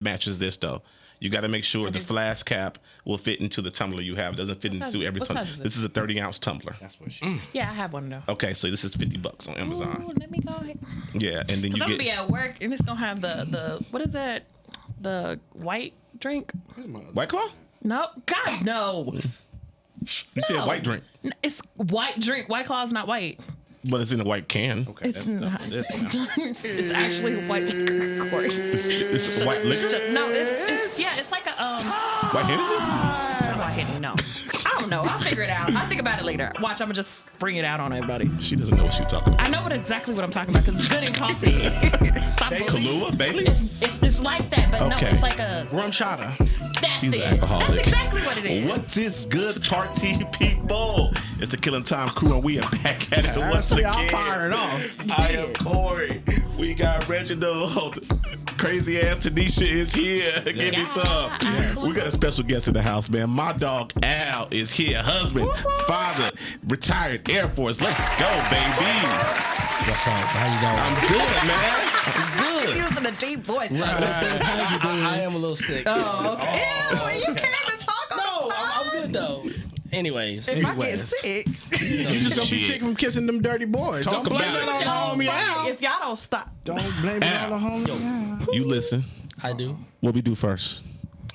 matches this though. You got to make sure the flask cap will fit into the tumbler you have. It doesn't fit into every tumbler. This is a 30-ounce tumbler. That's what she. Yeah, I have one though. Okay, so this is $50 on Amazon. Ooh, let me go ahead. Yeah, and then you I'm get. gonna be at work and it's gonna have the what is that? The white drink? White Claw? No, God no. You said white drink, It's white drink. White Claw is not white. but it's in a white can. Okay, It's not. It's actually white liquor. It's a white liquor. No, it's like a White Hennessy? White Henny. No, I don't know. I'll figure it out. I'll think about it later. Watch, I'm gonna just bring it out on everybody. She doesn't know what she's talking about. I know exactly what I'm talking about because it's good in coffee. Stop Kahlua, Bailey's? It's like that, but Okay. no, it's like a. Rum shotta. That's She's it. an alcoholic. That's exactly what it is. What's this good party, people? It's the Killing Time crew, and we are back at it once Honestly, again. I'm fired off. I am Corey. We got Reginald. Crazy ass Tanisha is here. Give me some. We got a special guest in the house, man. My dog Al is here. Husband, father, retired Air Force. Let's go, baby. What's up? How you doing? I'm good, man. I'm good. Using a deep voice. I am a little sick. Oh, okay. Ew, you can't even talk on No, the I'm phone. good though. Anyways, If I get sick, You just gonna be sick from kissing them dirty boys. Talk Don't blame about it on it. the homie Al. if y'all don't stop. Don't blame it on the homie Al. You listen. I do. What we do first?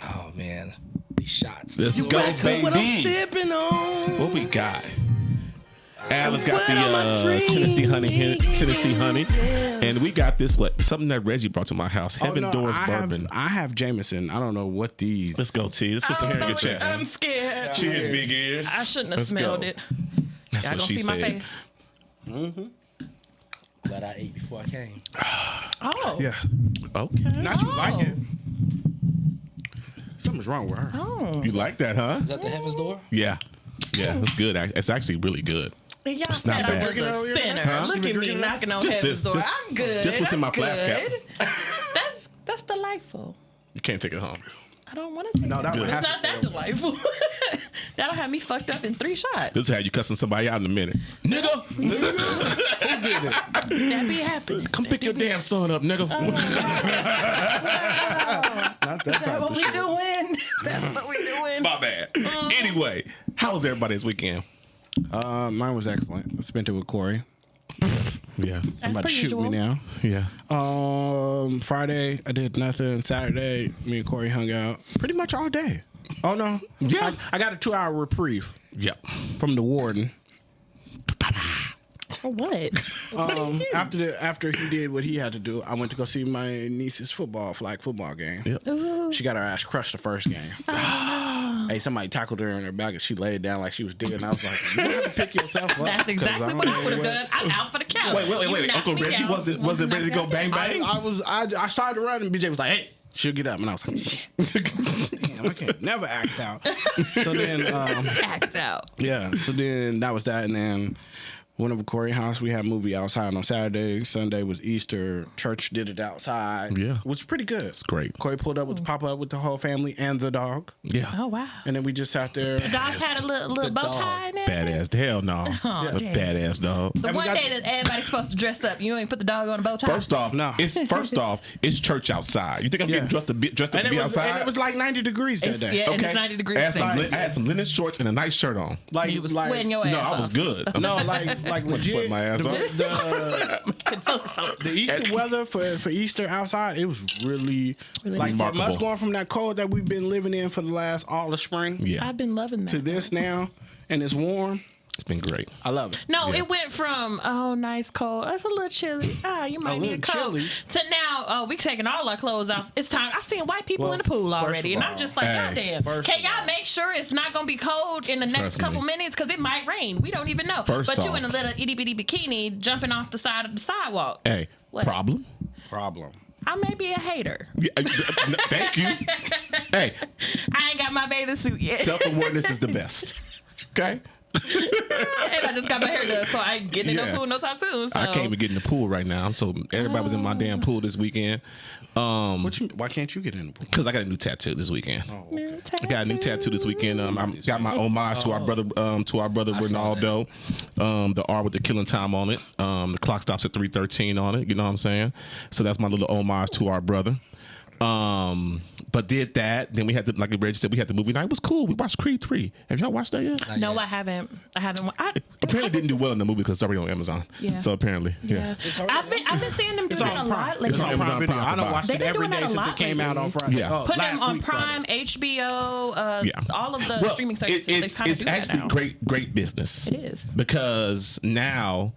Oh man, these shots. Let's go, baby. What I'm sipping on. What we got? Al has got the Tennessee honey, and we got this something that Reggie brought to my house. Heaven Doors bourbon. I have Jameson. I don't know what these. Let's go, T. Let's put some hair in your chest. I'm scared. Cheers, big ears. I shouldn't have Let's smelled go. it. That's Y'all what gonna she see my said. face. Glad I ate before I came. Oh. Yeah. Okay. Not you like it. Something's wrong with her. Oh. You like that, huh? Is that the Heaven's Door? Yeah. Yeah, it's good. It's actually really good. Y'all It's said not I bad. was a sinner. Huh? Look at me knocking on Just heaven's this, door. just- I'm good. just what's in my I'm flask cap. good. That's delightful. You can't take it home. I don't want to. No, that Good. one It's has not to that stay delightful. That'll have me fucked up in 3 shots. This is how you cussing somebody out in a minute. Nigga! That be happening. Come pick your damn son up, nigga. Not that That's type what of we shit. doing. That's what we doing. My bad. Anyway, how was everybody this weekend? Mine was excellent. I spent it with Corey. Yeah. That's Somebody per shoot usual. me now. Yeah. Friday I did nothing. Saturday me and Corey hung out pretty much all day. Oh no, Yeah. I got a 2-hour reprieve Yep. from the warden. For what? After he did what he had to do, I went to go see my niece's flag football game. Yep. Ooh. She got her ass crushed the first game. Hey, somebody tackled her in her back and she laid down like she was digging. I was like, you don't have to pick yourself up. That's 'cause exactly don't what I know would have what- done. I'm out for the count. Wait. You knocked Uncle me Reggie out. was it ready to go bang bang? I started to run and BJ was like, hey, she'll get up. And I was like, shit. Damn, I can't never act out. So then, Act out. yeah. So then that was that. And then went over to Corey house. We had a movie outside on Saturday. Sunday was Easter. Church did it outside. Yeah. Which was pretty good. It's great. Corey pulled up with the pop-up with the whole family and the dog. Yeah. Oh wow. And then we just sat there. The dog had a little bow tie in there. Badass. Hell no. Oh, A damn. badass dog. The And we one got- day that everybody's supposed to dress up, you ain't put the dog on a bow tie. First off, No. it's church outside. You think I'm getting dressed to be outside? And it was like 90 degrees that day. Yeah, and it's 90 degrees. I had some linen shorts and a nice shirt on. Like, You was sweating your ass No, I off. was good. No, like legit. sweat my ass off. Can focus on it. The Easter weather for Easter outside, it was really like remarkable. us going from that cold that we've been living in for the last all of spring Yeah, I've been loving that. to this now, and it's warm. it's been great. I love it. No, Yeah. it went from nice cold. That's a little chilly. You might need a little coat. chilly. To now, we taking all our clothes off. It's time. I seen white people Well, in the pool first already, of and I'm all- just like, Hey, goddamn. first Can of y'all all- make sure it's not gonna be cold in the next Trust couple me. minutes? Because it might rain. We don't even know. First But you off- in a little itty bitty bikini jumping off the side of the sidewalk. Hey, What? problem? Problem. I may be a hater. Yeah, thank you. Hey, I ain't got my bathing suit yet, self-awareness is the best. Okay? and I just got my hair done, so I ain't getting in Yeah. no pool no time soon. So. I can't even get in the pool right now. So everybody was in my damn pool this weekend. Why can't you get in the pool? Because I got a new tattoo this weekend. New I got a new tattoo this weekend. I got my homage to our brother, Ronaldo. The R with the killing time on it. The clock stops at 3:13 on it. You know what I'm saying? So that's my little homage to our brother. But did that. Then we had like Reggie said, we had the movie night. It was cool. We watched Creed 3. Have y'all watched that yet? No, I haven't. Apparently didn't do well in the movie because it's already on Amazon. Yeah. So apparently, yeah. I've been seeing them do that a lot lately. It's on Amazon Video. Prime. I don't watch They've it been every doing day that a since lot it came out on lately. Friday. Yeah. Put them last on week, Prime, Friday. HBO, all of the streaming services. They kind of It's do that actually now. great business. It is. Because now,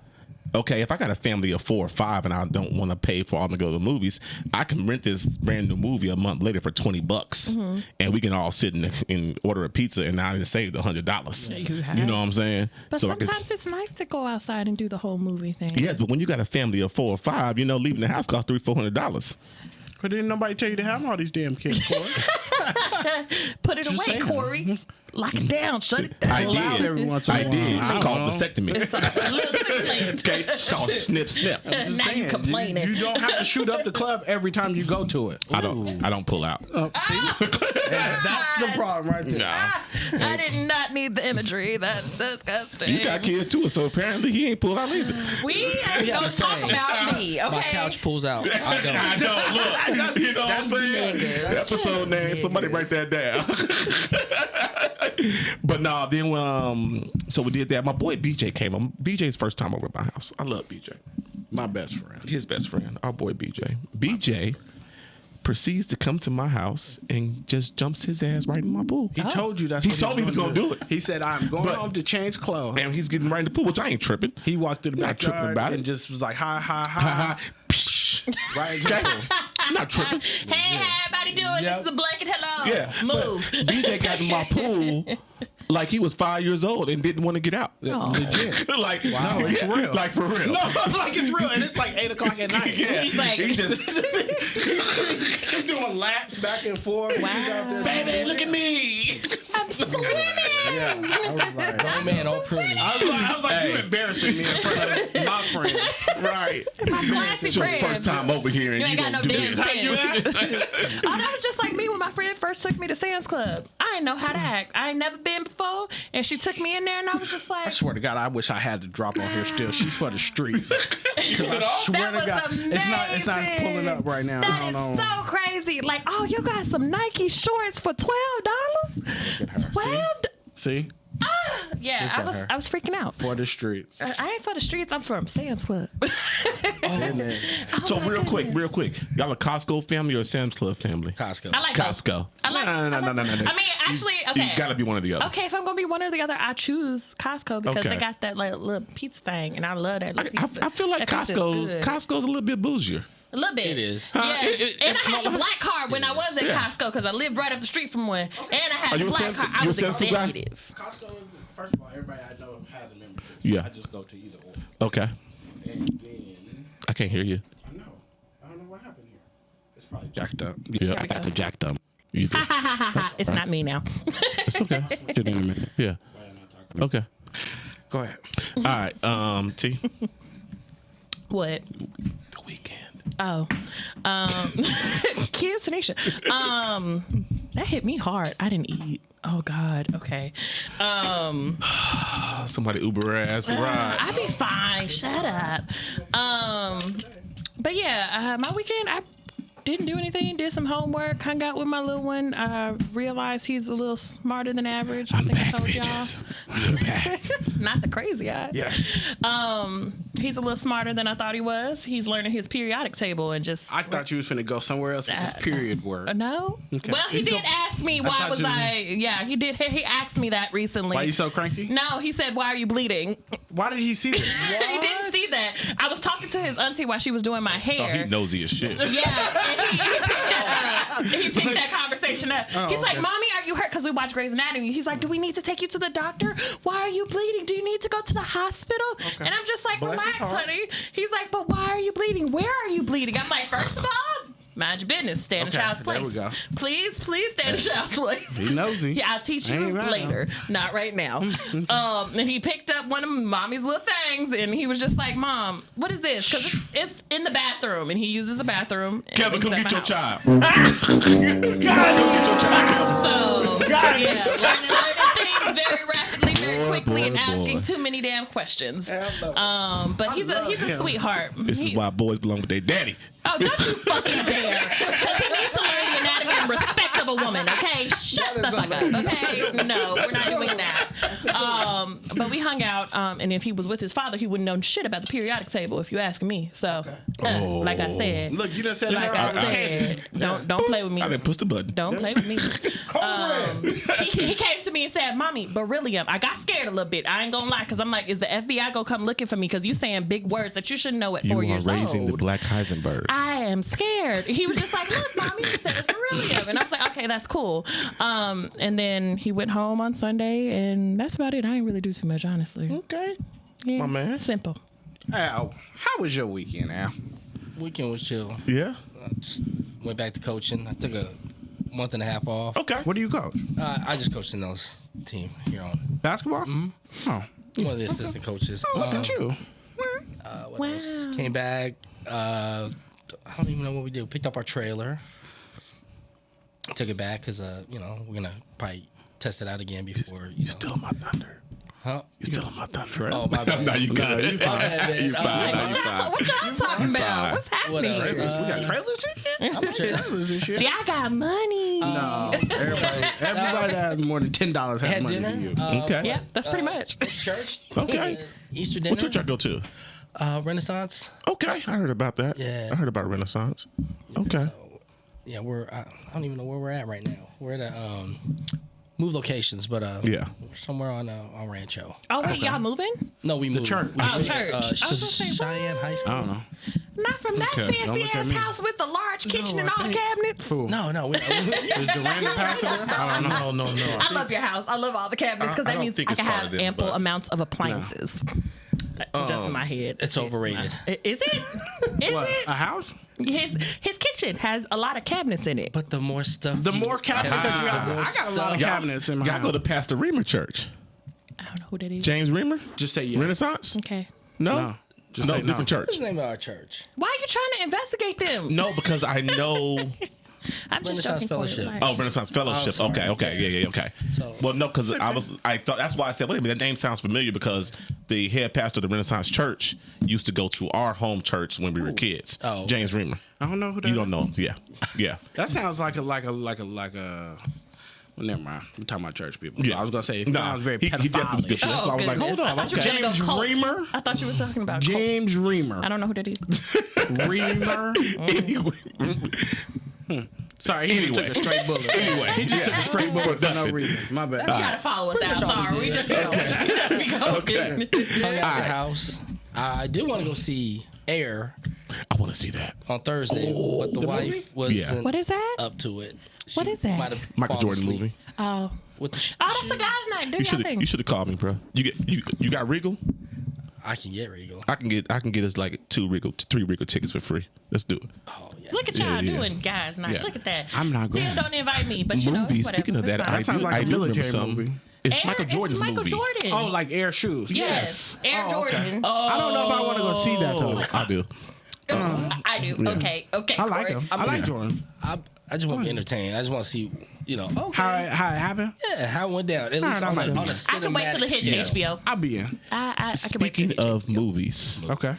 okay, if I got a family of 4 or 5 and I don't want to pay for all to go to the movies, I can rent this brand new movie a month later for $20, and we can all sit and order a pizza, and I just saved $100. You know what I'm saying? But so sometimes it's nice to go outside and do the whole movie thing. yes, but when you got a family of 4 or 5, leaving the house costs $300-$400. But didn't nobody tell you to have all these damn kids, Corey? Put it Just away, saying. Corey. Lock it down. Shut it down. I Allow it did. every once in a I while. did. I It's don't called know. vasectomy. It's a little too late. Okay, it's called snip. Just Now saying, you complaining. You don't have to shoot up the club every time you go to it. I don't pull out. See? That's the problem right there. Nah. I did not need the imagery. That's disgusting. You got kids too, so apparently he ain't pulled out either. We ain't Yeah, gonna the talk same. about me, okay? My couch pulls out. I don't. I know. Look, you know what I'm saying? niggas. That's Episode name. niggas. Somebody write that down. But no, then so we did that. My boy BJ came. BJ's first time over at my house. I love BJ. My best friend. His best friend, our boy BJ. BJ proceeds to come to my house and just jumps his ass right in my pool. He told you that's He what told me he was gonna do it. He said, I'm going But- home to change clothes. And he's getting right in the pool, which I ain't tripping. He walked through the Not tripping backyard about and it. just was like, ha, ha, Ha ha. ha. Psh. Right into the Okay. pool. I'm not tripping. Hey, how everybody doing? Yep. This is a blanket. Hello. Yeah. Move. But BJ got in my pool like he was 5 years old and didn't want to get out. Oh. Legit. Like, Wow, it's real. Like for real. No, like it's real. And it's like 8 o'clock at night. Yeah. He's like- he just, He's doing laps back and forth. Wow. He's out there baby, look at me. I'm swimming. Yeah. I was like, Grown man, all pruning. I was like, Hey. you embarrassing me in front of my friends. Right. My classy It's your friends. first time over here and You you, ain't got gonna no do damn this. sense. Oh, that was just like me when my friend first took me to Sam's Club. I didn't know how to act. I ain't never been before, and she took me in there, and I was just I like, swear to God, I wish I had to drop on here still. She's for the street. I swear that was to God, it's not amazing. pulling up right now. I That don't is know. so crazy. Like, oh, you got some Nike shorts for $12? Look at her. 12? See? Yeah, Look at her. I was freaking out. For the streets. I ain't for the streets. I'm from Sam's Club. Amen. So my real quick, y'all a Costco family or a Sam's Club family? Costco. I like both. Costco. I like. No. I mean, actually, okay. You gotta be one or the other. Okay, if I'm gonna be one or the other, I choose Costco because Okay. they got that like little pizza thing, and I love that little pizza. I feel like That pizza's good. Costco's a little bit bougier. A little bit. It is. Yeah. Huh? And I had the black card when I was at Yeah. Costco because I lived right up the street from one. And I Are had the you a black Sam's- card. you I a was Sam's Club guy? executive. Costco is, first of all, everybody I know has a membership. So Yeah. I just go to either or. Okay. And then, I can't hear you. I know. I don't know what happened here. It's probably jacked up. Yeah. I got the jacked up. You do. Ha ha ha ha. It's not me now. It's okay. Get in a minute. Yeah. Why am I talking? Okay. Go ahead. All right. T. What? The weekend. Oh, Kids Tanisha. That hit me hard. I didn't eat. Oh God. Okay. Somebody Uber ass ride. I'd be fine. Shut up. But yeah, my weekend I didn't do anything. Did some homework. Hung out with my little one. I realized he's a little smarter than average. I I'm think back, I told bitches. I'm back. Not the crazy eye. Yeah. He's a little smarter than I thought he was. He's learning his periodic table and just. I thought you was finna go somewhere else with this period word. No. Okay. Well, he He's did so- ask me why thought was you- I. Yeah, he did. He asked me that recently. Why you so cranky? No, he said, "Why are you bleeding?" Why did he see this? He didn't see that. I was talking to his auntie while she was doing my Oh, hair. he nosy as shit. Yeah, and he picked that conversation up. Oh, He's like, okay. "Mommy, are you hurt?" Because we watch Grey's Anatomy. He's like, "Do we need to take you to the doctor? Why are you bleeding? Do you need to go to the hospital?" And I'm just like, Bless his "Relax, heart. honey." He's like, "But why are you bleeding? Where are you bleeding?" I'm like, "First of all, mind your business. Stay in the Okay, child's place. there we go. Please stay in the child's place." He nosy. Yeah, I'll teach you Ain't right. later. Not right now. And he picked up one of mommy's little things, and he was just like, "Mom, what is this?" Because it's in the bathroom, and he uses the bathroom. and Kevin, it's come at get my your house. child. Come get your child, Kevin. So, yeah, learning things very rapidly, very Boy, quickly, and boy, asking boy. too many damn questions. Hell But he's love a him. sweetheart. This is why boys belong with their daddy. Oh, don't you fucking dare! Because he needs to learn some respect of a woman, okay? Shut the fuck up, okay? No, we're not doing that. But we hung out, and if he was with his father, he wouldn't know shit about the periodic table, if you ask me. So, like I said, Look, you done said like I said, don't play with me. I didn't push the button. Don't play with me. He came to me and said, "Mommy, beryllium." I got scared a little bit. I ain't gonna lie, because I'm like, is the FBI gonna come looking for me? Because you saying big words that you should know at 4 years old. You are raising the Black Heisenberg. I am scared. He was just like, "Look, Mommy," he said, "it's beryllium," and I was like, "Okay, that's cool." And then he went home on Sunday, and that's about it. I didn't really do too much, honestly. Okay. Yeah, My man. simple. Al, how was your weekend, Al? Weekend was chill. Yeah. Just went back to coaching. I took a month and a half off. Okay. What do you coach? I just coached in those team here on. Basketball? Oh, One of the assistant coaches. look at you. What else? Came back. I don't even know what we did. We picked up our trailer. Took it back because, we're going to probably test it out again before. You still on my thunder. Huh? You still on my thunder. Oh, my bad. No, you good. No, you fine. You fine. No, you fine. What y'all talking about? What's What happening? else? We got trailers and shit? I'm sure. Trailers and shit? Y'all got money. No, everybody that has more than $10 has Had money dinner. than you. Okay. Yeah, that's pretty much. Church. Okay. Easter dinner. What church I go to? Renaissance. Okay. I heard about that. Yeah. I heard about Renaissance. Okay. So, yeah, I don't even know where we're at right now. We're at a move locations, but Yeah. we're somewhere on Rancho. Oh wait, y'all moving? No, we moved. church. We Oh, moved, church. I was gonna say, Cheyenne High School. I don't know. Not from that Okay. Don't fancy look at ass me. house with the large kitchen and I all the think- cabinets. Who? No, we Is Durant the pastor? I don't know. No. I love your house. I love all the cabinets because I that don't means think I it's can part have of them, ample but- amounts of appliances. Just in my head. It's overrated. Is it? Is What? it? A house? His kitchen has a lot of cabinets in it. But the more stuff. The more cabinets that you got. I got a lot of Y'all- cabinets in my Y'all house. go to Pastor Reamer Church. I don't know who that is. James Reamer? Just say yes. Renaissance? Okay. No. No. Just No, say no. different church. What's the name of our church? Why are you trying to investigate them? No, because I know. I'm just Renaissance joking. Fellowship. For it. Oh, Renaissance Fellowship. sorry. Okay. Yeah. Okay. So- Well, no, because I thought that's why I said, wait a minute, that name sounds familiar because the head pastor of the Renaissance Church used to go to our home church when we were kids. Oh. James Reamer. I don't know who that You is. don't know him. Yeah. That sounds like a. Well, never mind. We're talking about church people. Yeah. I was gonna say it No, sounds very he definitely was good. pedophile. So I was like, hold on. I thought you were Okay. gonna go James cult. Reamer? I thought you were talking about cult. James Reamer. I don't know who that is. Reamer. Sorry, he just took a straight bullet. Anyway, he just took a straight bullet for no reason. My bad. You gotta follow us out. Sorry, we just be going. Okay. Hung out at the house. I did want to go see Air I want to see that. on Thursday, but the wife movie? wasn't What is that? up to it. What is that? might have Michael fallen Jordan asleep movie. Oh, With the that's a guy's night. Do your thing. You should have called me, bro. You got Regal? I can get Regal. I can get us like 3 Regal tickets for free. Let's do it. Oh yeah. Look at y'all Yeah. doing guys night. Yeah. Look at that. I'm not Still going. don't invite me, but you know, Movies. it's whatever. Speaking of It's that, fine. I sounds do like a remember military something. movie. It's Air, Michael Jordan's Michael movie. Jordan. Oh, like Air shoes. yes. Air Oh, okay. Jordan. I don't know if I want to go see that though. I do. I do. Yeah. Okay. I like Corey. him. I like Jordan. I just want to be entertained. I just want to see, okay. How it happened? Yeah, how it went down. At least I on might a be. cinematic I can wait till it hits scale. HBO. I'll be in. I can wait till Speaking it hits of movies, Okay.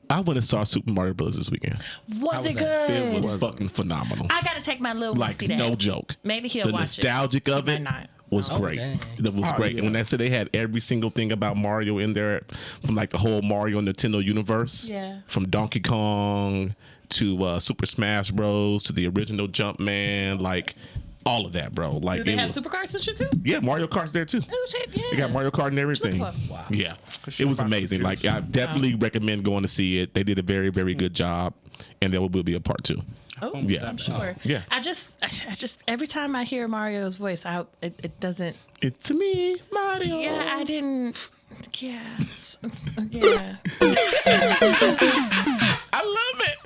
I went and saw Super Mario Bros. This weekend. Was How it was that? good? It was fucking phenomenal. I gotta take my little one to Like, see that. no joke. Maybe he'll The watch it. nostalgic of He it might not. was Oh, great. dang. That was Oh, great. yeah. And when they said they had every single thing about Mario in there, from like the whole Mario Nintendo universe, Yeah. from Donkey Kong to Super Smash Bros. To the original Jumpman, like all of that, bro. Like Do they it have was, supercars and shit too? yeah, Mario Kart's there too. Oh shit, yeah. They got Mario Kart and everything. Wow. Yeah, it was amazing. Like I definitely recommend going to see it. They did a very, very good job, and there will be a part 2. Oh, Yeah. I'm sure. Yeah. I just every time I hear Mario's voice, it doesn't. It's me, Mario. Yeah, I didn't. Yeah. Yeah.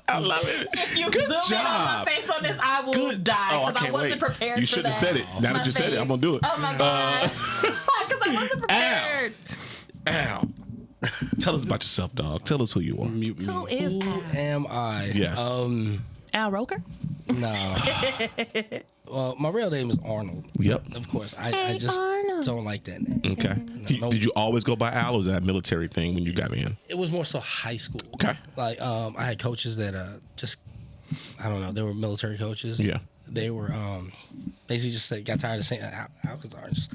I love it. If you Good zoom in on job. my face on this, I will Good. die Oh, I because I can't wasn't wait. prepared You for shouldn't that. have said it. Now My that you said it, face. I'm gonna do it. Oh my god. Because I wasn't prepared. Al, tell us about yourself, dog. Tell us who you are. Who is Who Al? am I? Yes. Al Roker? No. Well, my real name is Arnold. Yep. Of course, I Hey, just Arnold. don't like that name. Okay. No. Did you always go by Al, or was that a military thing when you got in? It was more so high school. Okay. Like I had coaches that just I don't know, they were military coaches. Yeah. they were basically just got tired of saying Alcazar. Just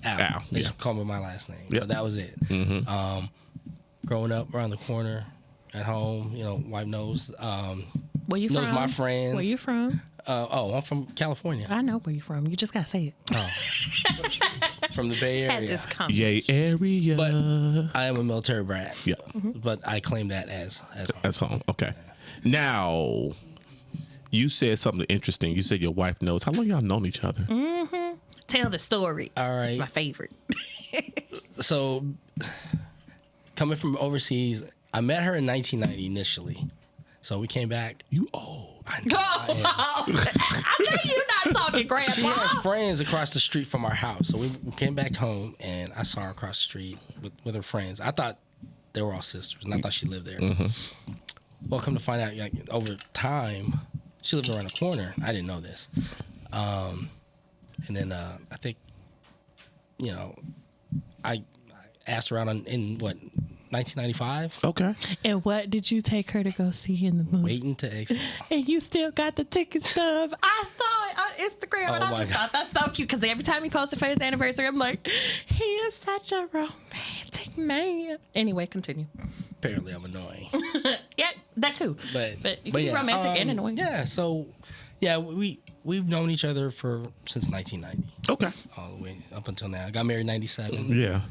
Al. They just called me my last name. Yep. But that was it. Growing up around the corner at home, wife knows. Where you knows from? my friends. Where you from? I'm from California. I know where you from. You just gotta say it. Oh. From the Bay Had Area. this comment. Yay area. But I am a military brat. Yeah. But I claim that as home. That's home. Okay. Now, you said something interesting. You said your wife knows. How long y'all known each other? Tell the story. All right. It's my favorite. So, coming from overseas, I met her in 1990 initially. So we came back. You old. I know, I know you're not talking, Grandpa. She had friends across the street from our house. So we came back home, and I saw her across the street with her friends. I thought they were all sisters, and I thought she lived there. Well, come to find out, over time, she lived around the corner. I didn't know this. And then I think, I asked her out in 1995? Okay. And what did you take her to go see in the movie? Waiting to exit. And you still got the ticket stub. I saw it on Instagram, and I just thought that's so cute. Because every time he posted for his anniversary, I'm like, he is such a romantic man. Anyway, continue. Apparently, I'm annoying. Yeah, that too. But you can be yeah, romantic and annoying. Yeah, so, we've known each other since 1990. Okay. All the way up until now. I got married in 97. Yeah.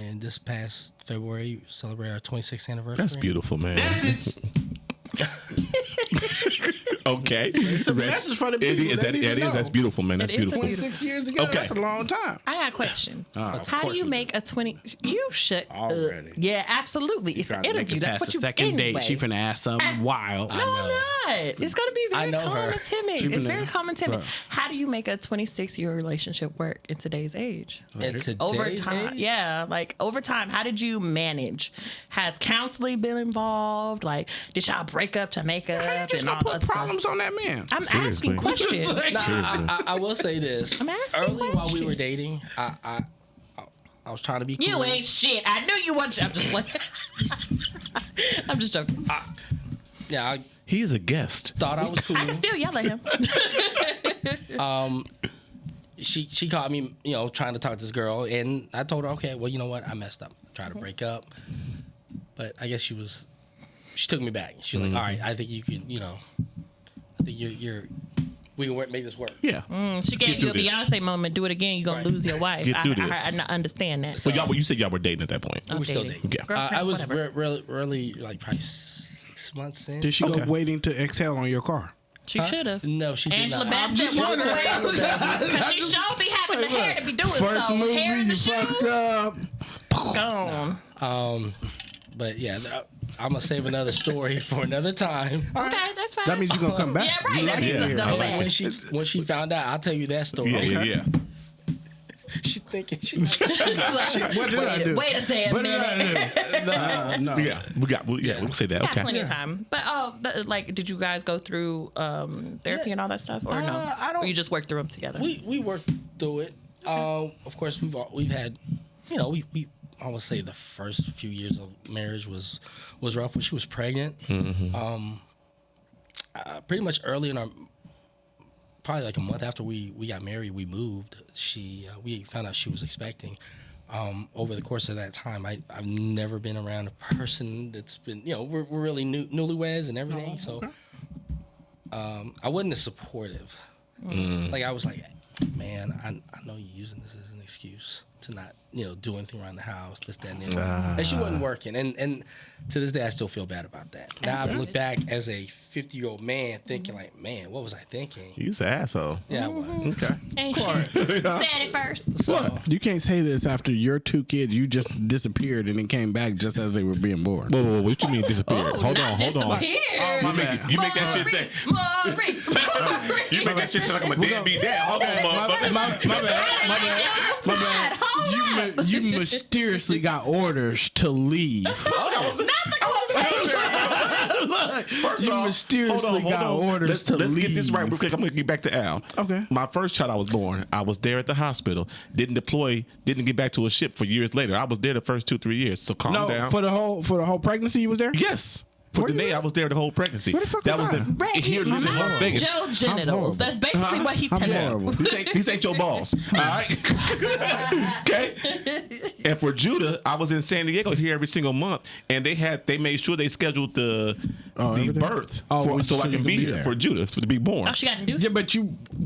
And this past February, we celebrated our 26th anniversary. That's beautiful, man. Okay. It's a message for the people. It is. That's beautiful, man. That's It is beautiful. 26 years together. Okay. That's a long time. I got a question. Of How do course you we make a 20? You should. Already. Yeah, absolutely. It's an interview. That's what you second anyway. date. She finna ask something wild. No, I'm not. It's gonna be very know calm her. and timid. She It's finna- very calm and timid. Bruh. How do you make a 26-year relationship work in today's age? In today's Over time, age? yeah, like over time, how did you manage? Has counseling been involved? Like, did y'all break up to make up? How you just and all gonna put that stuff? problems on that man? I'm Seriously. asking questions. I will say this. I'm asking Early while we questions. were dating, I was trying to be cool. You ain't shit. I knew you wasn't. I'm just playing. I'm just joking. Yeah, I He is a guest. thought I was cool. I can still yell at him. She caught me, trying to talk to this girl, and I told her, okay, well, you know what, I messed up. I tried to break up, but I guess she took me back. She was like, all right, I think you could, I think we can make this work. Yeah. She gave you a through this. Beyonce moment. Do it again, you're gonna lose your wife. Get through this. I understand that. But you said y'all were dating at that point. We were still dating. Yeah. Girlfriend, I was whatever. really like probably 6 months in. Did she Okay. go waiting to exhale on your car? She should have. No, she did Angela not. Bassett walked away because she sure be having the hair to be doing First so. movie, Hair in the you fucked shoes, up. gone. But yeah, I'm gonna save another story for another time. Okay, that's fine. That means you're gonna come back. Yeah, right. You That like means it let's here. double Yeah. back. When she found out, I'll tell you that story. Yeah. She thinking she. What did I do? Wait a damn What did minute. I do? No. Yeah. We'll say that. Got Okay. plenty of time. But like, did you guys go through therapy and all that stuff, or no? I don't- Or you just worked through them together? We worked through it. Of course, we've had, we I would say the first few years of marriage was rough when she was pregnant. Pretty much early in our, probably like a month after we got married, we moved. We found out she was expecting. Over the course of that time, I've never been around a person that's been, we're really newlyweds and everything. So I wasn't as supportive. Like I was like, man, I know you're using this as an excuse to not, do anything around the house, this, that, and the other. And she wasn't working. And to this day, I still feel bad about that. Now I've looked back as a 50-year-old man thinking like, man, what was I thinking? You's an asshole. Yeah, I was. Okay. Ain't shit. Said it first. So, You can't say this after your two kids. You just disappeared and then came back just as they were being born. Whoa, what you mean disappeared? Oh, hold not on. disappeared. You make that shit say. You make that shit sound like I'm a deadbeat dad. Hold on, motherfucker. My bad. You mysteriously got orders to leave. First You off, mysteriously got orders to Let's get this leave. right real quick. I'm gonna get back to Al. Okay. My first child I was born, I was there at the hospital. Didn't deploy. Didn't get back to a ship for years later. I was there the first 2-3 years. So calm No, down. for the whole pregnancy you was there? Yes. For Danae, I was there the whole pregnancy. Where the fuck that was was I? Right, here living in Las Vegas. Joe genitals. That's basically what he's telling horrible. you. These ain't your balls. All right. Okay. And for Judah, I was in San Diego here every single month, and they made sure they scheduled the birth so I can be here for Judah to be born. Oh, she got induced? Yeah, but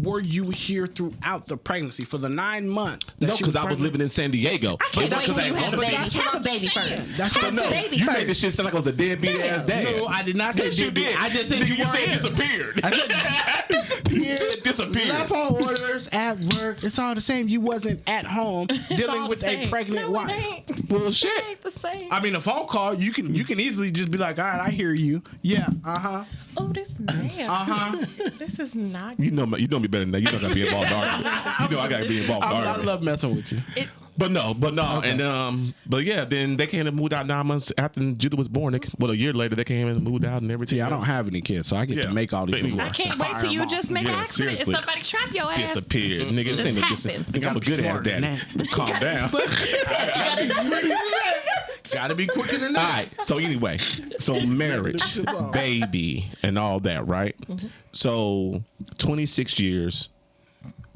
were you here throughout the pregnancy for the 9 months? No, because I was living in San Diego. I can't wait till you have a baby. Have a baby first. That's what No, you made this shit sound like I was a deadbeat ass dad. No, I did not say Yes, you did. I just said Nigga, you weren't said here. disappeared. I said disappeared. left on orders at work. It's all the same. You wasn't at home dealing with a pregnant wife. It Bullshit. ain't the same. I mean, a phone call, you can easily just be like, all right, I hear you. Yeah, Oh, this man. This is not. You know me better than that. You know I gotta be involved. You know I gotta be involved. I love messing with you. But no, Okay. and but yeah, then they came and moved out 9 months after Judah was born. A year later they came and moved out and everything. See, I don't have any kids, so I get to make all these But anyway. I can't wait till you just make an Yeah, accident seriously. and somebody trap your ass. Disappeared, nigga. This ain't no happens. I'm a good ass daddy. Calm down. Gotta be quicker than All that. right. So anyway, marriage, baby, and all that, right? So 26 years.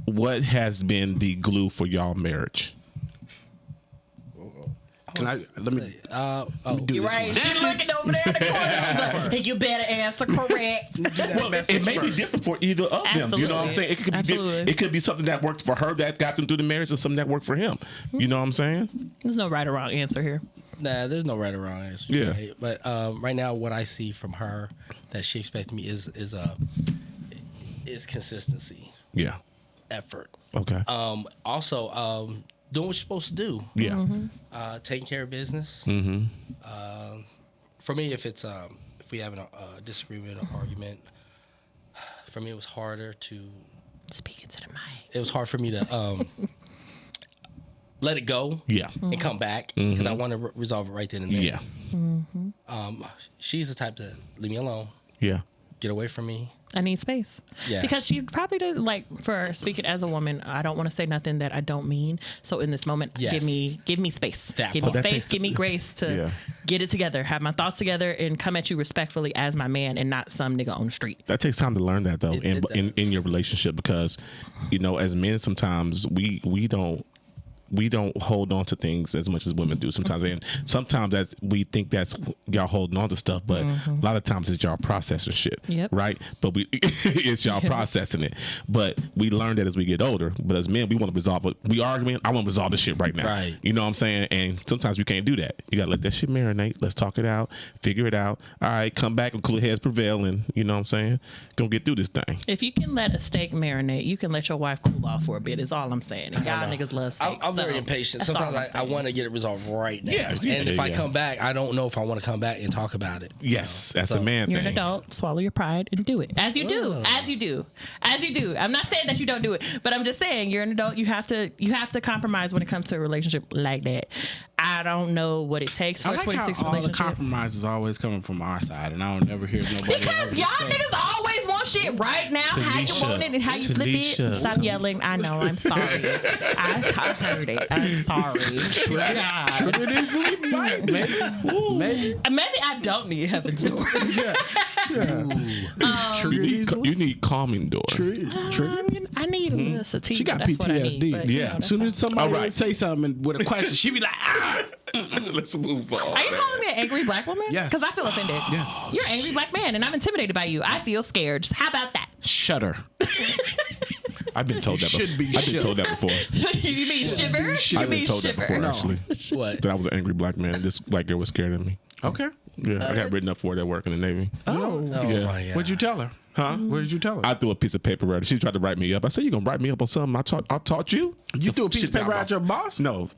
What has been the glue for y'all marriage? Let me do You're this right. one. She's looking over there in the corner. She's like, hey, you better answer correct. Well, it may be different for either of them. You know what I'm saying? It could be Absolutely. it could be something that worked for her that got them through the marriage, or something that worked for him. You know what I'm saying? There's no right or wrong answer here. Nah, there's no right or wrong answer. Yeah. Right? But right now, what I see from her that she expects me is consistency, Yeah. effort. Okay. Also, doing what you're supposed to do. Yeah. Taking care of business. Mm-hmm. For me, if we have a disagreement or argument, for me it was harder to. Speaking to the mic. It was hard for me to let it go. Yeah. And come back because I want to resolve it right then and there. Yeah. She's the type to leave me alone, Yeah. get away from me. I need space. Yeah. Because she probably did, like, for speaking as a woman, I don't want to say nothing that I don't mean. So in this moment, Yes. give me space. That Give me part. space, give me grace to get it together, have my thoughts together, and come at you respectfully as my man and not some nigga on the street. That takes time to learn that though, It in your relationship, because as men sometimes we don't hold on to things as much as women do sometimes, and sometimes that's we think that's y'all holding on to stuff, but a lot of times it's y'all processing shit, right? But it's y'all processing it. But we learn that as we get older. But as men, we want to resolve it. We arguing. I want to resolve this shit right now. Right. You know what I'm saying? And sometimes you can't do that. You gotta let that shit marinate. Let's talk it out, figure it out. All right, come back and cool heads prevail, and you know what I'm saying? Gonna get through this thing. If you can let a steak marinate, you can let your wife cool off for a bit, is all I'm saying. And y'all niggas love steak. I'm very impatient. Sometimes I want to get it resolved right now. Yeah, and if I yeah. come back, I don't know if I want to come back and talk about it. Yes, that's a man You're thing. an adult. Swallow your pride and do it. As you do. As you do. As you do. I'm not saying that you don't do it, but I'm just saying you're an adult. You have to compromise when it comes to a relationship like that. I don't know what it takes for I a like 26 how all the relationship. compromise is always coming from our side, and I don't never hear nobody Because else y'all say. niggas always want shit right now, how you Tanisha. want it and how you flip Tanisha. it. Stop yelling. I know. I'm sorry. I heard it. I'm sorry. God. It is right, maybe. Maybe I don't need heaven's door. You need calming door. I need a little sativa. She got That's what I PTSD. need, but, Yeah. As soon as somebody All right. would say something with a question, she'd be like, ah. Let's move on. Are you calling me an angry black woman? Yes. Because I feel offended. Yes. You're an angry black man, and I'm intimidated by you. I feel scared. How about that? Shudder. I've been told that. should be I've been shook. told that before. You mean shiver? You I've been mean told that shiver? before, No. actually. What? That I was an angry black man. This white girl was scared of me. Okay. Yeah, I got written up for it at work in the Navy. Oh. Oh Yeah. my God. What'd you tell her? Huh? What did you tell her? I threw a piece of paper at her. She tried to write me up. I said, "You gonna write me up on something I taught you?" You threw a piece of Shit paper out at your boss? No.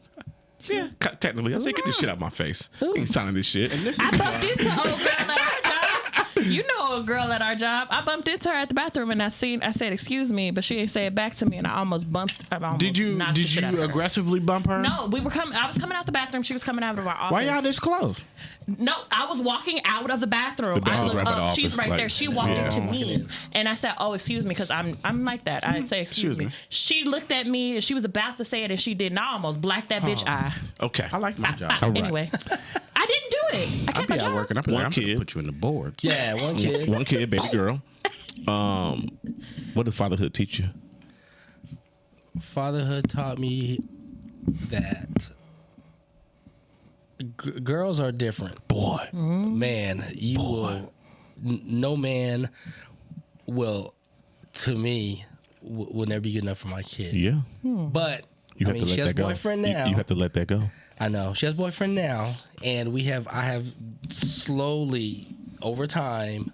Yeah, technically. I said, "Get this shit out my face. You ain't signing this shit." And this I is bumped into old girl at our job. You know a girl at our job. I bumped into her at the bathroom, and I said, "Excuse me," but she didn't say it back to me, and I almost Did you knocked the shit out of her. aggressively bump her? No, we were coming. I was coming out the bathroom. She was coming out of our office. Why y'all this close? No, I was walking out of the bathroom. The I bathroom's looked right by up. the She's office, right like- there. She walked Yeah. into me, and I said, "Oh, excuse me," because I'm like that. I'd say, "Excuse me." She looked at me, and she was about to say it, and she did. And I almost blacked that bitch eye. Okay. I like my job. All right. Anyway, I didn't do it. I I'd kept be my out job. working. I'd be like, One I'm gonna kid. put you in the boards. Yeah, one kid. One kid, baby girl. What did fatherhood teach you? Fatherhood taught me that girls are different. Boy. Man, you will. No man will, to me, will never be good enough for my kid. Yeah. But You I have mean, to let she has that go. boyfriend now. You have to let that go. I know she has boyfriend now, and I have slowly over time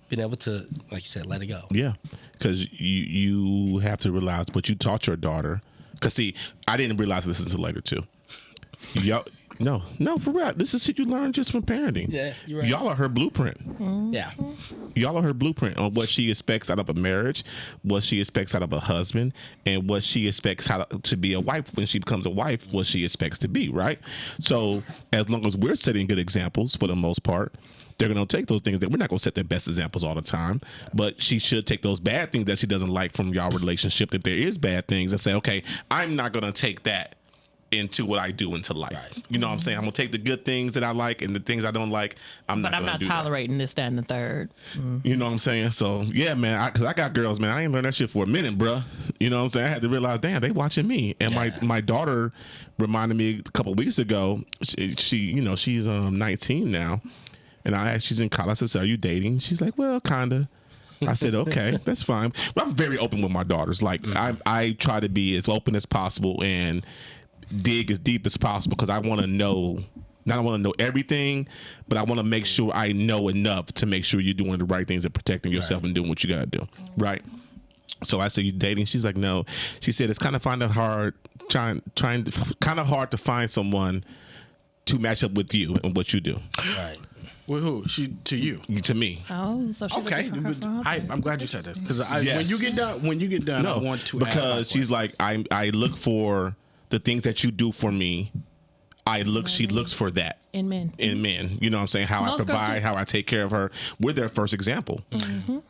been able to, like you said, let it go. Yeah, because you have to realize what you taught your daughter. Because see, I didn't realize this until later too. Y'all, no, for real. This is shit you learn just from parenting. Yeah, you're right. Y'all are her blueprint. Yeah, Y'all are her blueprint on what she expects out of a marriage, what she expects out of a husband, and what she expects how to be a wife when she becomes a wife, what she expects to be, right? So as long as we're setting good examples for the most part, they're going to take those things that we're not going to set their best examples all the time, but she should take those bad things that she doesn't like from y'all relationship, if there is bad things, and say, okay, I'm not going to take that into what I do into life. Right. You know what I'm saying? I'm going to take the good things that I like and the things I don't like. But not I'm going to not do that. tolerating this, that, and the third. You know what I'm saying? So, yeah, man, because I got girls, man. I ain't learned that shit for a minute, bruh. You know what I'm saying? I had to realize, damn, they watching me. And my daughter reminded me a couple of weeks ago, she she's 19 now. And I asked, she's in college. I said, are you dating? She's like, well, kind of. I said, okay, that's fine. But I'm very open with my daughters. Like, I try to be as open as possible and dig as deep as possible because I want to know. Not I want to know everything, but I want to make sure I know enough to make sure you're doing the right things and protecting yourself and doing what you got to do. Right. So I said, you dating? She's like, no. She said, it's kind of hard to find someone to match up with you and what you do. right. With who? She to you? To me. Oh, so she Okay, looking for her father. I'm glad you said this because Yes. when you get done, I want to ask my because she's question. like, I look for the things that you do for me. She looks for that. In men. In men, you know what I'm saying? How I Most girls provide, do. how I take care of her. We're their first example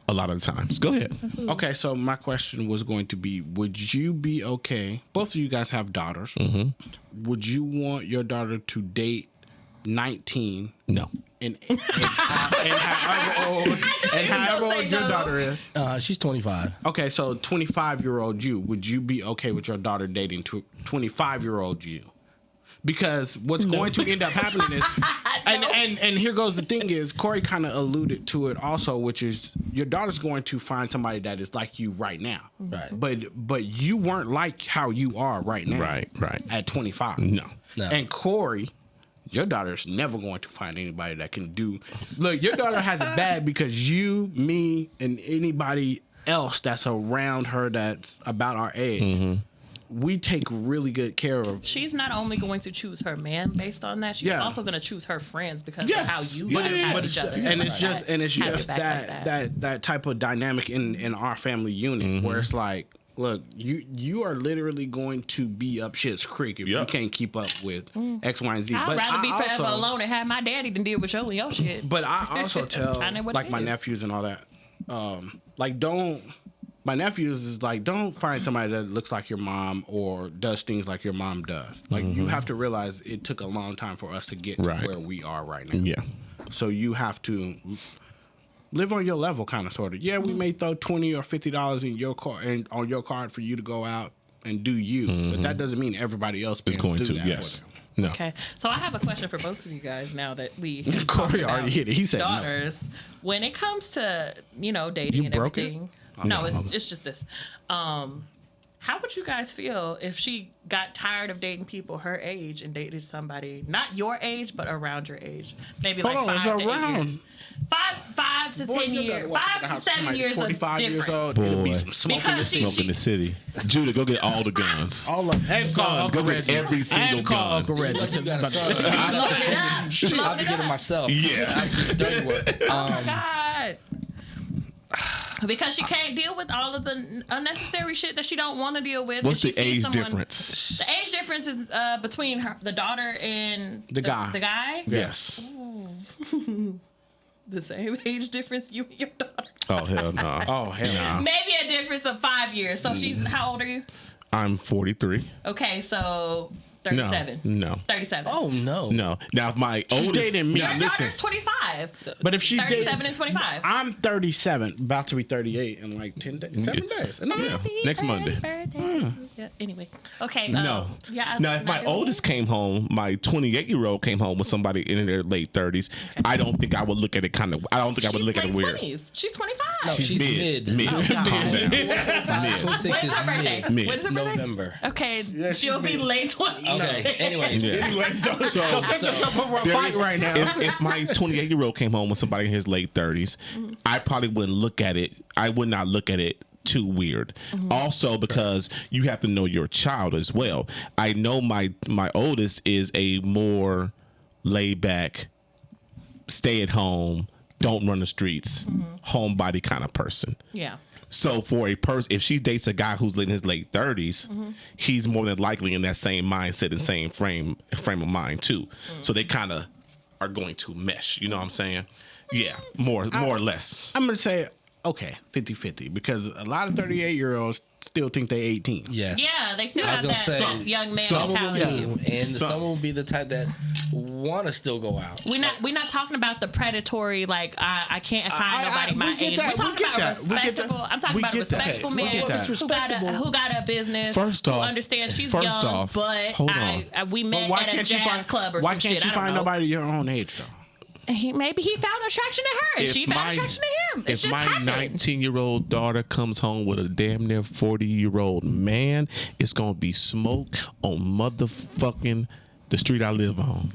a lot of the times. Go ahead. Okay, so my question was going to be: would you be okay? Both of you guys have daughters. Would you want your daughter to date 19? No. And however old your daughter is. She's 25. Okay, so 25-year-old you, would you be okay with your daughter dating 25-year-old you? Because what's going to end up happening is, and here goes the thing is, Corey kind of alluded to it also, which is your daughter's going to find somebody that is like you right now. Right. But you weren't like how you are right now. Right. At 25. No. And Corey, your daughter's never going to find anybody that can do. Look, your daughter has it bad because you, me, and anybody else that's around her that's about our age, we take really good care of. She's not only going to choose her man based on that, she's Yeah. also going to choose her friends because Yes. of how you Yeah, guys yeah, have but each other. And it's just Have your back like that type of dynamic in our family unit where it's like, look, you are literally going to be up shit's creek if you can't keep up with X, Y, and Z. I'd But rather be I forever also- alone and have my daddy than deal with your shit. But I also tell Kinda what like it my is. nephews and all that, my nephews is like, don't find somebody that looks like your mom or does things like your mom does. Like you have to realize it took a long time for us to get to Right. where we are right now. Yeah. So you have to live on your level, kind of, sort of. Yeah, we may throw $20 or $50 in your car and on your card for you to go out and do you, but that doesn't mean everybody else It's going do to, that yes. for them. No. Okay, so I have a question for both of you guys now that we have Corey talked already about hit it. He said no. daughters. When it comes to dating You and broke it? everything, no, it's just this. How would you guys feel if she got tired of dating people her age and dated somebody not your age but around your age? Maybe Hold like on, 5 it's to 8 around. years. 5 to Boy, 10 you years, gotta walk 5 in the to house 7 somebody years 45 of years difference. old. It'll be Boy. some smoke in the Because city. Smoke in the city. Judah, go get all the guns. All of them. Son, go get every single and call gun. Uncle Reggie. Look, you got a son. I'll be getting myself. Yeah. Dirty work. Oh my God. Because she can't deal with all of the unnecessary shit that she don't want to deal with. What's If the she sees age someone- difference? The age difference is between the daughter and The guy. The guy? Yes. The same age difference you and your daughter. Oh, hell no. Oh, hell no. Maybe a difference of 5 years. So she's, how old are you? I'm 43. Okay, so 37. No. 37. Oh no. No. Now, if my oldest. dating me. Your Now, daughter's 25. But if she 37 and 25. I'm 37, about to be 38 in like 7 days. No, Yeah. Next Monday. Yeah, anyway. Okay. No. Yeah. Now, if my oldest came home, my 28-year-old came home with somebody in their late 30s, I don't think I would look at it I don't think I would look at it weird. 20s. She's 25. No, she's mid. Mid. Oh, God. Calm down. Mid. 26 When's is her birthday? mid. When is her birthday? November. Okay. She'll be late 20s. Okay. Anyways. Yeah. Anyways, don't set yourself up for a There fight is- right now. If my 28-year-old came home with somebody in his late 30s, I probably wouldn't look at it. I would not look at it too weird. Also, because you have to know your child as well. I know my oldest is a more laid back, stay at home, don't run the streets, homebody kind of person. Yeah. So for a person, if she dates a guy who's in his late 30s, he's more than likely in that same mindset and same frame of mind too. So they kind of are going to mesh. You know what I'm saying? Yeah, more or less. I'm going to say, okay, 50-50, because a lot of 38-year-olds still think they 18. Yes. Yeah, they still I was have gonna that say, young man some will mentality. be, and some will be the type that want to still go out. We're not talking about the predatory, like I can't find nobody my we get age. that, We're we talking get about that, we get respectable. that. I'm talking We about a get that. respectable We man get that. who got a business. First who off- understands she's first young, off, but hold on. we met Why at a can't you jazz find club or Why some can't shit. you I don't find know. nobody your own age though? Maybe he found attraction to her, and If she found my- attraction to him. It If just my happened. 19-year-old daughter comes home with a damn near 40-year-old man, it's gonna be smoke on motherfucking the street I live on.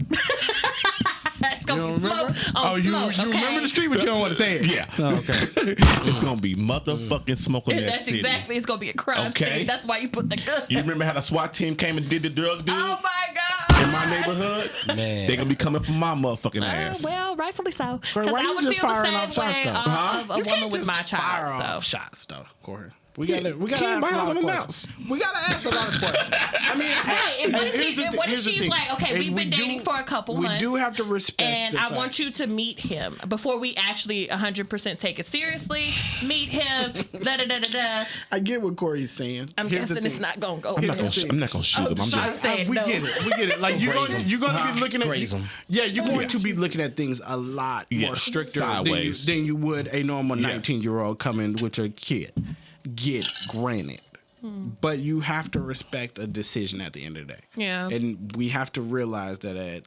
It's gonna be smoke you on smoke. Okay? remember the street, but you don't want to say it. Yeah. Oh, okay. It's gonna be motherfucking smoke on that That's city. exactly. It's gonna be a crime Okay. scene. That's why you put the gun. You remember how the SWAT team came and did the drug deal Oh my god. in my neighborhood? Man. They gonna be coming for my motherfucking ass. Well, rightfully so. Corey, Because why I you would just feel the firing same off shots, way though? of a You woman can't with just my fire child. off So shots though, Corey. We gotta Keep ask my a house lot of unannounced. questions. We gotta ask a lot of questions. I mean, Right, and what if she's like, okay, we've been dating for a couple months. We do have to respect. and the I fact. want you to meet him before we actually 100% take it seriously. Meet him. Da da da da da. I get what Corey's saying. I'm Here's the guessing it's thing. not gonna go. I'm not well. gonna shoot him. I'm sorry. just saying we no. get it. We get it. Like you're Graze going, 'em. you're going to be looking at. Graze 'em. Yeah, you're going to be looking at things a lot more Yes. stricter Sideways. than you would a normal Yes. 19-year-old coming with your kid. Granted. But you have to respect a decision at the end of the day. Yeah. And we have to realize that at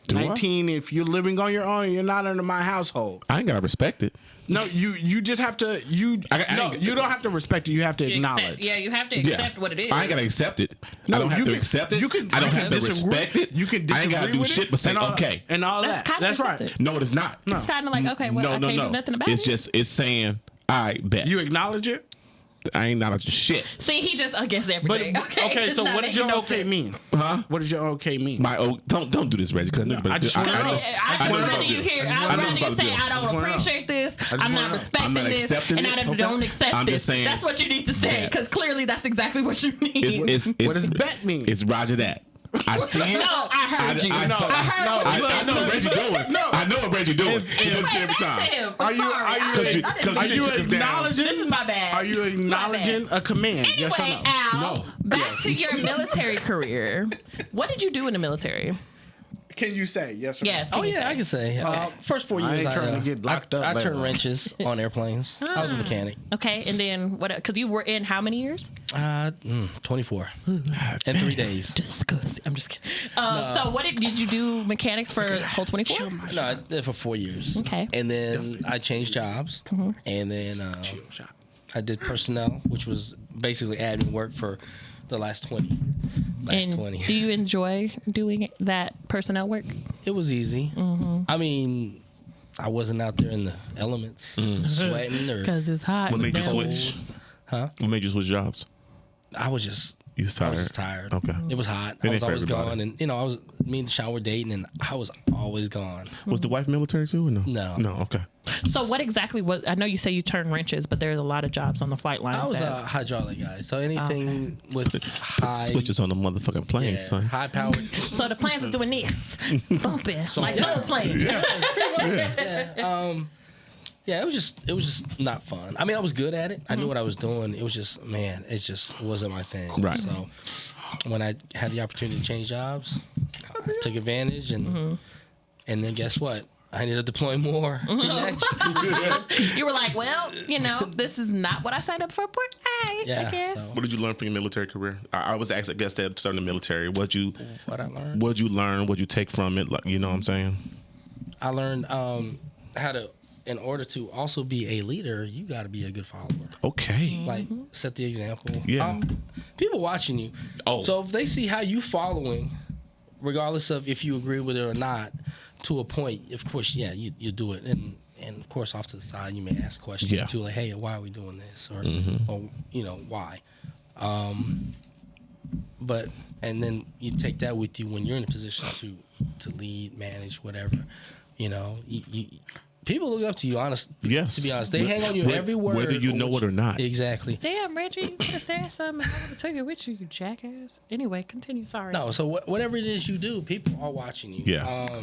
Do I? 19, if you're living on your own, you're not under my household. I ain't gotta respect it. No, you just have to. You don't have to respect it. You have to acknowledge. Yeah, you have to accept what it is. I ain't gotta accept it. No, I don't have you to can- accept it. you can- I don't you have can to disagree- respect it. you can I ain't gotta disagree do with shit it but say and all- okay. and all That's that. kind of That's right. accepted. No, it is not. No. It's kind of like, okay, well, I can't do nothing about It's it. just saying I bet. You acknowledge it. I ain't not a shit. See, he just against But everything. Okay, so what does your okay mean? Huh? What does your okay mean? Don't do this, Reggie. Because I just wanna know. I'd know rather you you do. hear. I I'd know rather you you about to say, do. I don't wanna know. appreciate this. just I'm wanna not know. respecting I'm not this, accepting and it. I Okay. don't accept I'm this. just saying- That's what you need to say, Yeah. because clearly that's exactly what you need. What does bet mean? It's Roger that. I see it. No, I heard you. I I heard what you I know what Reggie doing. No. I know what Reggie doing. He does it every Back to time. him. Are you- Sorry, are you- I Cause you- didn't cause do Are you took us down. acknowledging? This is my bad. Are you acknowledging a command? Anyway, Yes or no? Al, No. back to your military career. What did you do in the military? Can you say yes or Yes. Oh can you yeah, say? I can say. First 4 I years, ain't trying to get locked up I later turned on. wrenches on airplanes. I was a mechanic. Okay, and then what? Because you were in how many years? 24 and 3 days. Disgusting. I'm just kidding. So what did you do mechanics for the whole 24? No, I did it for 4 years. Okay. And then I changed jobs, and then I did personnel, which was basically admin work for the last 20. And do you enjoy doing that personnel work? It was easy. I mean, I wasn't out there in the elements, sweating or. Because it's hot. What made you man. switch? Huh? What made you switch jobs? I was just. You was I was tired. just tired. Okay. It was hot. It I ain't was for always everybody. gone, and me and Sean were dating, and I was always gone. Was the wife military too or no? No. No. Okay. So what exactly was? I know you say you turn wrenches, but there's a lot of jobs on the flight line. I was a hydraulic guy, so anything with high Switches on the motherfucking plane, yeah, son. high powered. So the planes is doing this, bumping like soul plane. Yeah, it was just not fun. I mean, I was good at it. I knew what I was doing. It was just, man, it just wasn't my thing. Right. So when I had the opportunity to change jobs, I took advantage, and then guess what? I ended up deploying more. You were like, well, this is not what I signed up for. But I guess. So What did you learn from your military career? I was asked, I guess, that starting the military. what I learned? What'd you learn? What'd you take from it? Like, you know what I'm saying? I learned how to, in order to also be a leader, you got to be a good follower. Okay. Like, set the example. Yeah. People watching you. Oh. So if they see how you following, regardless of if you agree with it or not, to a point, of course, you do it. And of course, off to the side, you may ask questions too, like, hey, why are we doing this? Or why? But, and then you take that with you when you're in a position to lead, manage, whatever. People look up to you, honest. Yes. To be honest, they hang on you every word. Whether you know it or not. Exactly. Damn, Reggie, you could have said something. I would have took it with you, you jackass. Anyway, continue. Sorry. No, so whatever it is you do, people are watching you. Yeah.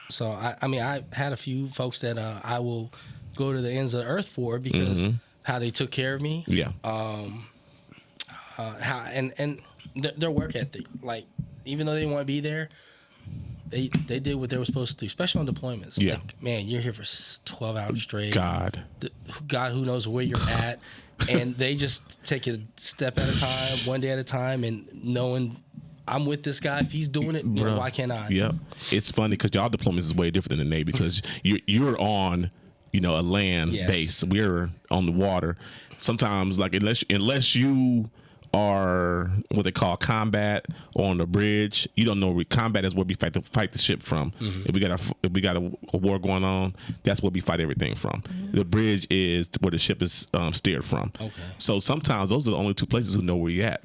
So I had a few folks that I will go to the ends of the earth for because how they took care of me. Yeah. How and their work ethic. Like, even though they didn't want to be there, they did what they were supposed to do, especially on deployments. Yeah. Like, man, you're here for 12 hours straight. God, who knows where you're at. And they just take it a step at a time, one day at a time, and knowing I'm with this guy. If he's doing it, why can't I? Yeah. It's funny because y'all deployments is way different than the Navy because you're on, a land base. We're on the water. Sometimes, like, unless you are what they call combat or on the bridge, you don't know where combat is, where we fight the ship from. If we got a war going on, that's where we fight everything from. The bridge is where the ship is steered from. Okay. So sometimes those are the only two places who know where you're at,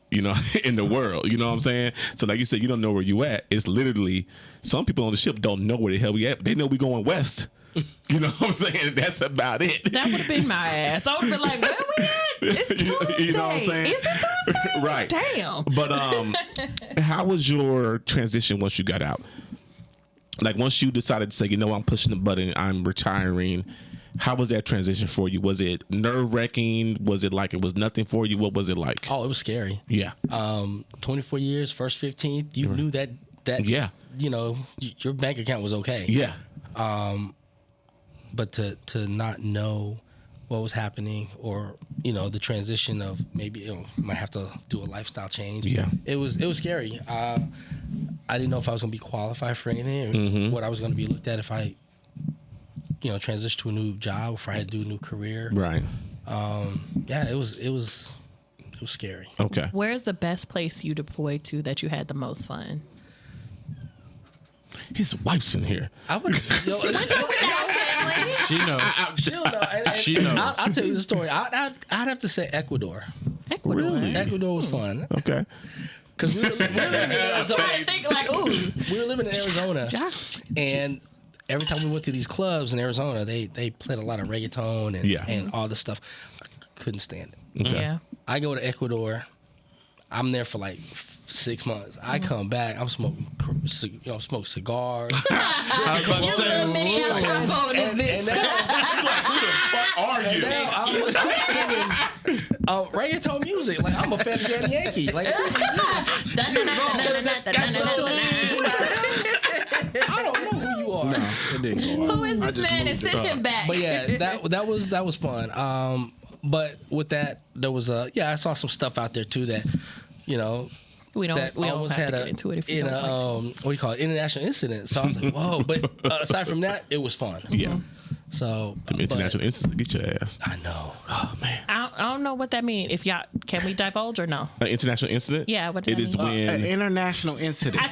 in the world. You know what I'm saying? So like you said, you don't know where you at. It's literally some people on the ship don't know where the hell we at. They know we going west. You know what I'm saying? That's about it. That would have been my ass. I would have been like, where we at? It's Tuesday. You know what I'm saying? Is it Tuesday? Right. Damn. But how was your transition once you got out? Like, once you decided to say, I'm pushing the button, I'm retiring. How was that transition for you? Was it nerve-wracking? Was it like it was nothing for you? What was it like? Oh, it was scary. Yeah. 24 years, first 15th, you knew that yeah. Your bank account was okay. Yeah. But to not know what was happening, or the transition of maybe might have to do a lifestyle change. Yeah, it was scary. I didn't know if I was going to be qualified for anything, or what I was going to be looked at if I transitioned to a new job, if I had to do a new career. Right. It was scary. Okay. Where's the best place you deployed to that you had the most fun? His wife's in here. I would. She knows. She'll know. She knows. I'll tell you the story. I'd have to say Ecuador. Ecuador. Really? Ecuador was fun. Okay. Because we were living in Arizona. I think like, ooh. We were living in Arizona, and every time we went to these clubs in Arizona, they played a lot of reggaeton and all this stuff. I couldn't stand it. Okay. Yeah. I go to Ecuador. I'm there for like 6 months. I come back. I'm smoking, smoke cigars. You little mini El Chapo in this bitch. Are you? I'm singing reggaeton music. Like, I'm a fan of Daddy Yankee. Like, I don't know who you are. No, it didn't go Who on. is this man? And send him back. But yeah, that was fun. But with that, there was I saw some stuff out there too that, we don't almost have had to get into it if you don't like to. what do you call it, international incident. So I was like, whoa. But aside from that, it was fun. Yeah. So Some international incident, get your ass. I know. Oh man. I don't know what that means. If y'all, can we divulge or no? An international incident? Yeah, what does it that is mean? An when international incident. I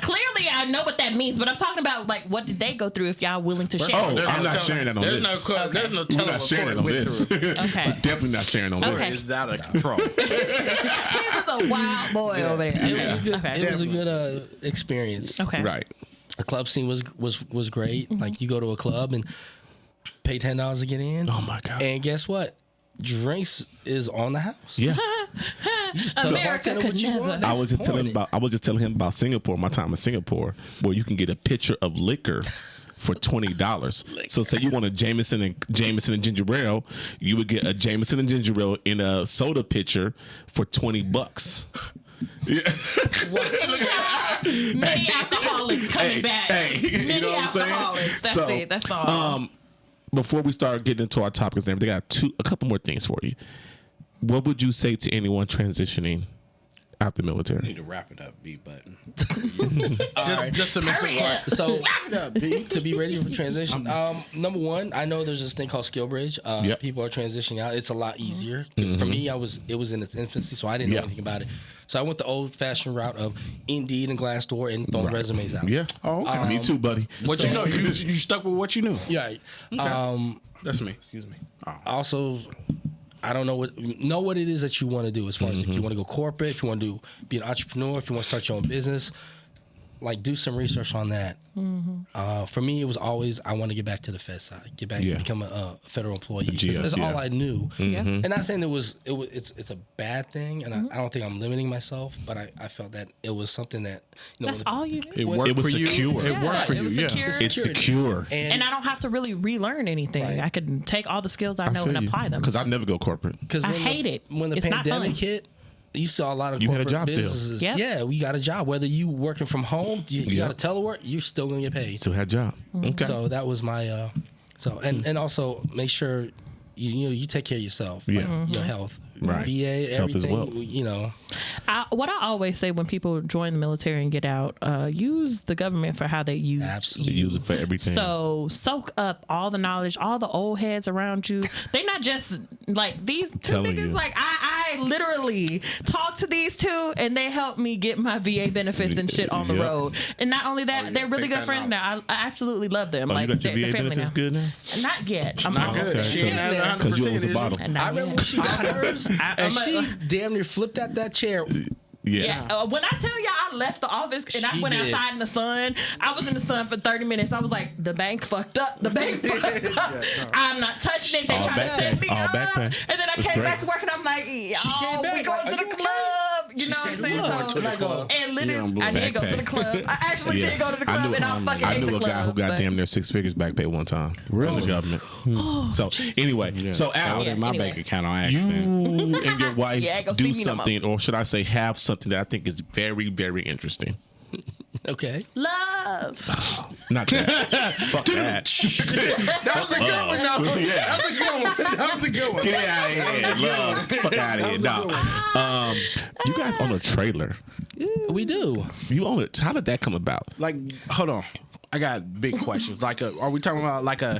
know what that means, but I'm talking about like what did they go through if y'all willing to share? Oh, I'm not sharing that on There's this. There's no We're telling not what sharing Corey on went this. through. Okay. We're definitely not sharing on Okay. this. It's out of control. He was a wild boy over there. It was a good experience. Okay. Right. The club scene was great. Like, you go to a club and pay $10 to get in. Oh my God. And guess what? Drinks is on the house. Yeah. You just tell the America bartender could what you never. want. I was just telling him about Singapore, my time in Singapore, where you can get a pitcher of liquor for $20. So say you want a Jameson and ginger ale, you would get a Jameson and ginger ale in a soda pitcher for $20. Yeah. Many alcoholics coming back. Many you know what I'm saying? alcoholics. That's So, it. That's all. Before we start getting into our topics, they got a couple more things for you. What would you say to anyone transitioning out the military? Need to wrap it up, B button. Just to make sure. So to be ready for transition, number one, I know there's this thing called Skill Bridge. Yep. People are transitioning out. It's a lot easier. For me, it was in its infancy, so I didn't know anything about it. So I went the old-fashioned route of Indeed and Glassdoor and throwing resumes out. Yeah. Oh, okay. Me too, buddy. What you know? You stuck with what you knew. Yeah. Okay. That's me. Excuse me. Oh. Also, I don't know what it is that you want to do as far as if you want to go corporate, if you want to be an entrepreneur, if you want to start your own business, like do some research on that. For me, it was always I want to get back to the Fed side, get back and become a federal employee. That's all I knew. And not saying it's a bad thing, and I don't think I'm limiting myself, but I felt that it was something that That's all you do. It worked for you. secure. It worked for you. Yeah. It's secure. And I don't have to really relearn anything. Right. I can take all the skills I know and apply them. Because I never go corporate. I hate it. When the It's not pandemic fun. hit, you saw a lot of You had a corporate job still. businesses. Yep. Yeah, we got a job. Whether you working from home, you got to telework, you're still gonna get paid. Still had a job. Okay. So that was my and also make sure you take care of yourself. Yeah. Your health. Right. VA, Health as everything. well. What I always say when people join the military and get out, use the government for how they use Absolutely. you. Use it for everything. So soak up all the knowledge, all the old heads around you. They're not just like these two Telling niggas. you. Like I literally talk to these two, and they help me get my VA benefits and shit on the Yep. road. And not only that, they're really take good that friends now. I absolutely love them. Oh, like you got your they're VA family benefits now. good now? Not yet. I'm Not almost good. there. She ain't Getting at there. 'Cause you %, was a is bottle. And not I remember yet. when she got hers, and she damn near flipped out that chair. Yeah. Yeah, when I tell y'all I left the office and I She went did. outside in the sun, I was in the sun for 30 minutes. I was like, the bank fucked up. The bank fucked up. I'm not touching it. They All tried back to set pay. me All up. back pay. And then I That's came great. back to work and I'm like, y'all, back we going like, to the "Are you club. You know what I'm saying? "Look, So, to the club." and You literally, don't I did go back to the pay. club. I actually did go to the club and I fucking I hate knew the a club. guy who got but- damn near 6 figures back pay one time. From the government. So anyway, so Al, Yeah, my anyway. bank account on you accident. and your wife Yeah, go do see me no more. something, or should I say have something that I think is very, very interesting. Okay. Love. Not that. Fuck that. That was a good one. No. Yeah. That was a good one. That was a good one. Get out of here. Love. Fuck out of here. No. You guys own a trailer. We do. You own it. How did that come about? Like, hold on. I got big questions. Are we talking about like a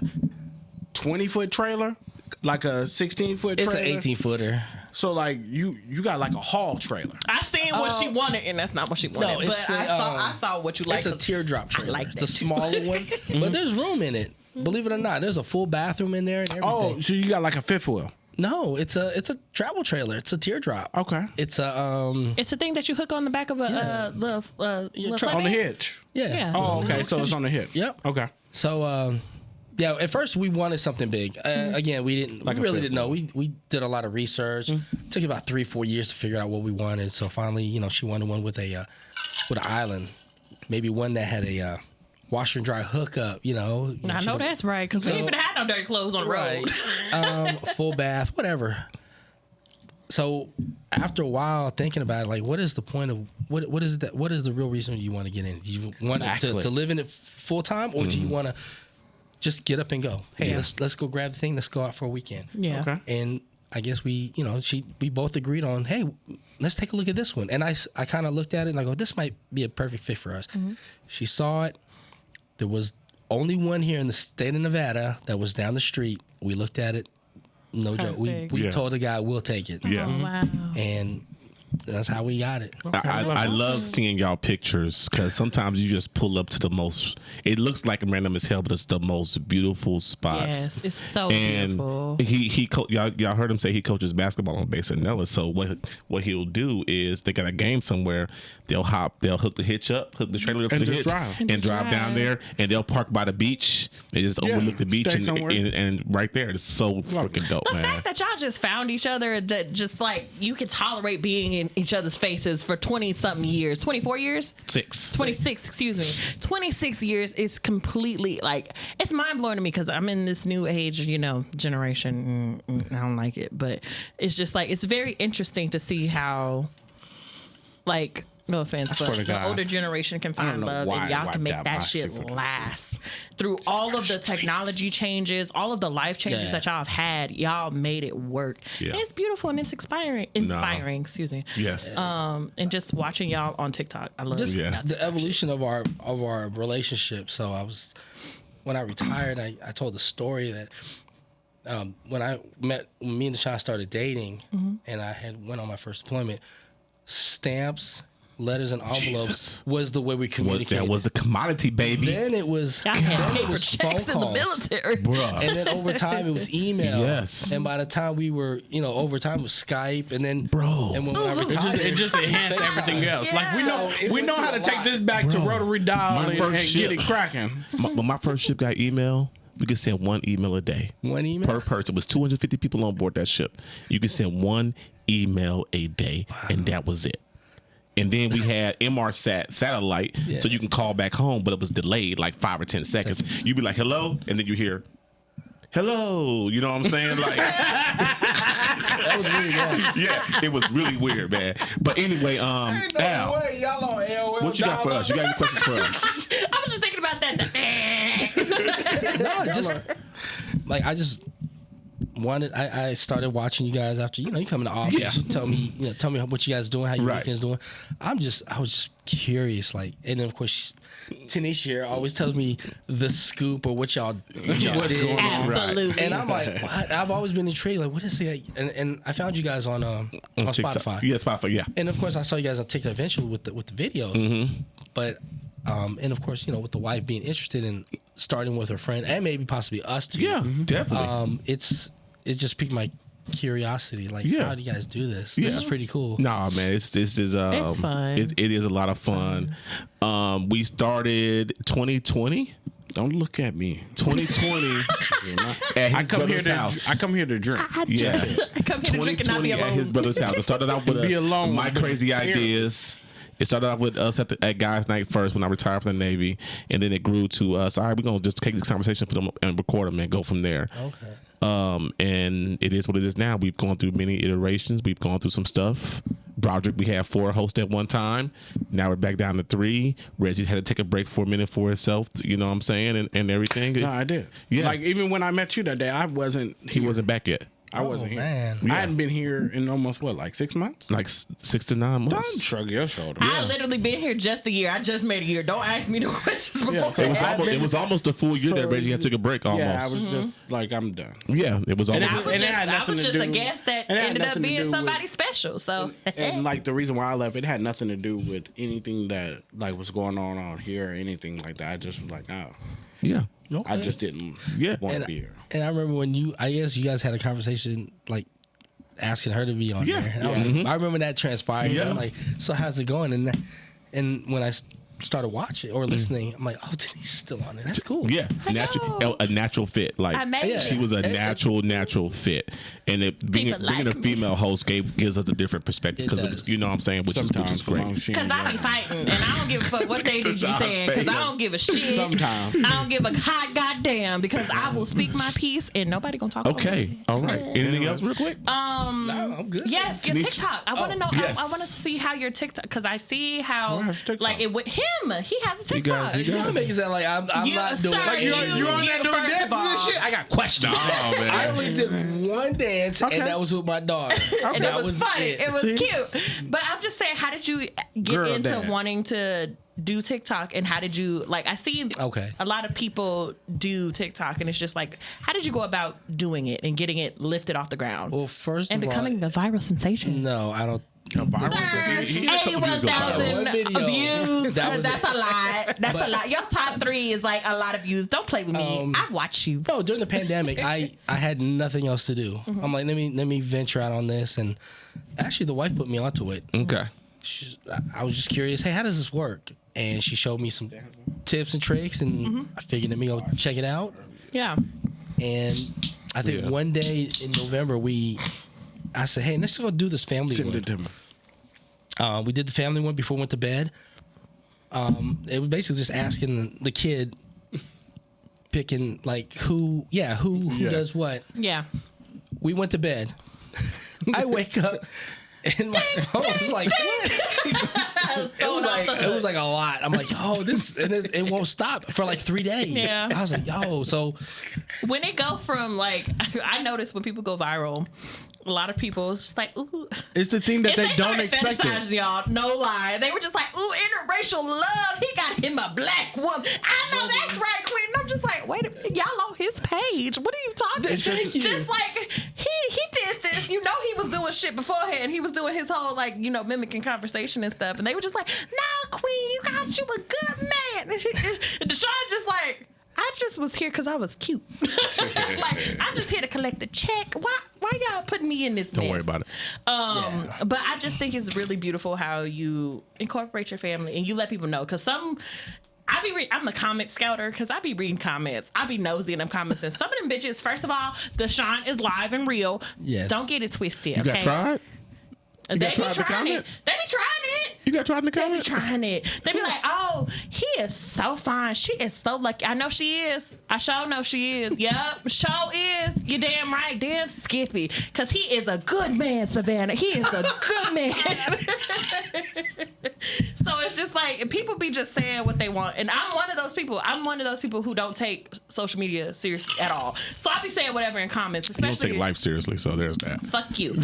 20-foot trailer? Like a 16-foot It's trailer? an 18-footer. So like you got like a haul trailer. I seen what she wanted and that's not what she wanted. No, but it's I saw what you like. It's a teardrop trailer. like it's that a smaller one, but there's room in it. Believe it or not, there's a full bathroom in there and everything. Oh, so you got like a fifth wheel. No, it's a travel trailer. It's a teardrop. Okay. It's a It's a thing that you hook on the back of a little truck. On the hitch. Yeah. Oh, okay. So it's on the hitch. Yep. Okay. So yeah, at first we wanted something big. Again, we didn't. Like We a really fifth didn't know. We did a lot of research. Took about 3-4 years to figure out what we wanted. So finally, she wanted one with an island, maybe one that had a washer and dry hookup. I know that's right because we ain't even had no dirty clothes on the road. Full bath, whatever. So after a while thinking about it, like, what is the point of what is that? What is the real reason you want to get in? Do you want to live in it full time, or do you want to just get up and go? Hey, let's go grab the thing. Let's go out for a weekend. Yeah. Okay. And I guess we both agreed on, hey, let's take a look at this one. And I kind of looked at it and I go, this might be a perfect fit for us. She saw it. There was only one here in the state of Nevada that was down the street. We looked at it. No joke. We Perfect. told the guy, we'll take it. Yeah. Oh, wow. And that's how we got it. I love seeing y'all pictures because sometimes you just pull up to the most. It looks like random as hell, but it's the most beautiful spots. Yes, it's so And beautiful. y'all heard him say he coaches basketball on base at Nellis. So what he'll do is they got a game somewhere. They'll hook the hitch up, hook the trailer up And to the just hitch, drive. and drive down there. And they'll park by the beach. They just overlook the beach stay and somewhere. right there. It's so freaking dope, The man. fact that y'all just found each other, that just like you can tolerate being in each other's faces for 20-something years. 24 years? 26, excuse me. 26 years is completely, like, it's mind-blowing to me because I'm in this new age, generation. I don't like it. But it's just, like, it's very interesting to see how, like, no offense, but the older generation can find love and y'all can make that shit last. Through all of the technology changes, all of the life changes that y'all have had, y'all made it work. Yeah. And it's beautiful and it's inspiring, excuse me. Yes. And just watching y'all on TikTok. I love the evolution of our relationship. So when I retired, I told the story that when me and Deshaun started dating and I went on my first deployment, stamps, letters and envelopes was the way we communicated. That was the commodity, baby. Then it was paper checks in the military. Bruh. And then over time it was email. Yes. And by the time we were, over time it was Skype. And then, and when I retired, it just enhanced everything else. Yeah. Like we know how to take this back to rotary dial and get it cracking. When my first ship got email, we could send one email a day. One email? Per person. It was 250 people on board that ship. You could send one email a day, and that was it. And then we had MRSAT satellite, so you can call back home, but it was delayed like 5 or 10 seconds. You'd be like, hello, and then you hear, hello. You know what I'm saying? Like, that was weird, yeah, it was really weird, man. But anyway, Al, y'all on AOL what you got for us? You got any questions for us? I was just thinking about that. I just wanted. I started watching you guys after you come in the office. Yeah. Tell me what you guys doing, how your weekends doing. I was just curious, and then of course Tanisha here always tells me the scoop or what y'all did. Going on. Absolutely. And I'm like, what? I've always been intrigued. Like, what is it? And I found you guys on Spotify. Yeah, Spotify. Yeah. And of course, I saw you guys on TikTok eventually with the videos. Mm-hmm. But and of course, with the wife being interested in starting with her friend and maybe possibly us too. Yeah, definitely. It just piqued my curiosity. Like, how do you guys do this? Yeah. This is pretty cool. Nah, man, it's fun. It is a lot of fun. We started 2020. Don't look at me. 2020 at his brother's house. I come here to drink. I come here to drink and not be alone. At his brother's house. It started out with my crazy ideas. It started off with us at Guys Night first when I retired from the Navy, and then it grew to us. All right, we're gonna just take this conversation, put them up and record them, and go from there. Okay. And it is what it is now. We've gone through many iterations. We've gone through some stuff. Broderick, we had 4 hosts at one time. Now we're back down to 3. Reggie had to take a break for a minute for himself. You know what I'm saying, and everything. No, I did. Yeah. Like even when I met you that day, I wasn't. He wasn't back yet. I wasn't here. Man. I hadn't been here in almost 6 months? Like 6 to 9 months. Don't shrug your shoulder. I literally been here just a year. I just made a year. Don't ask me no questions before. It was almost a full year that Reggie had took a break almost. Yeah, I was just like, I'm done. Yeah, it was almost. I was just a guest that ended up being somebody special. So and like the reason why I left, it had nothing to do with anything that like was going on here or anything like that. I just was like, oh. Yeah. Okay. I just didn't want to be here. And I remember when I guess you guys had a conversation like asking her to be on there. And I remember that transpired. Yeah. I'm like, so how's it going? And when I started watching or listening, I'm like, oh, Denise's still on it. That's cool. Yeah, a natural fit. Like she was a natural fit, and being a female host gives us a different perspective because you know what I'm saying, which is great. Because I be fighting and I don't give a fuck what they be saying because I don't give a shit. Sometimes I don't give a hot goddamn because I will speak my piece and nobody gonna talk. Okay, all right. Anything else, real quick? No, I'm good. Yes, your TikTok. I want to know. Yes. I want to see how your TikTok because I see how like it with him. He has a TikTok. You make it sound like I'm not doing it. Like you on there doing dances and shit? I got questions. Oh, man. I only did one dance, and that was with my daughter. And it was funny. It was cute. But I'm just saying, how did you get into wanting to do TikTok, and how did you I see a lot of people do TikTok, and it's just like, how did you go about doing it and getting it lifted off the ground? Well, first and of becoming the viral sensation. No, I don't. 81,000 views. That's a lot. That's a lot. Your top 3 is like a lot of views. Don't play with me. I watch you. No, during the pandemic, I had nothing else to do. I'm like, let me venture out on this, and actually, the wife put me onto it. Okay. I was just curious. Hey, how does this work? And she showed me some tips and tricks, and I figured let me go check it out. Yeah. And I think one day in November I said, hey, let's go do this family one. We did the family one before we went to bed. It was basically just asking the kid, picking like who does what. Yeah. We went to bed. I wake up and my phone was like, what? It was like a lot. I'm like, yo, it won't stop for like 3 days. Yeah. I was like, yo, so When it go from like, I notice when people go viral, a lot of people it's just like, ooh. It's the thing that If they don't started expect fantasizing, it. y'all, no lie. They were just like, ooh, interracial love. He got him a black woman. I know that's right, Queen. And I'm just like, wait a minute, y'all on his page. What are you talking? Just like he did this. You know he was doing shit beforehand. He was doing his whole like, you know, mimicking conversation and stuff. And they were just like, nah, Queen, you got you a good man. And Deshaun just like, I just was here because I was cute. Like, I'm just here to collect the check. Why y'all putting me in this Don't mess? worry about it. But I just think it's really beautiful how you incorporate your family and you let people know. Because I'm the comment scouter because I be reading comments. I be nosy in them comments. And some of them bitches, first of all, Deshaun is live and real. Yes. Don't get it twisted, You okay? got tried? They got be tried the trying it. comments? They be trying it. You got tried in the They be comments? trying it. They be like, oh, he is so fine. She is so lucky. I know she is. I sure know she is. Yup, sure is. You damn right. Damn Skippy. Because he is a good man, Savannah. He is a good man. So it's just like, people be just saying what they want. And I'm one of those people. I'm one of those people who don't take social media seriously at all. So I be saying whatever in comments. You don't Especially take life seriously, so there's that. Fuck you.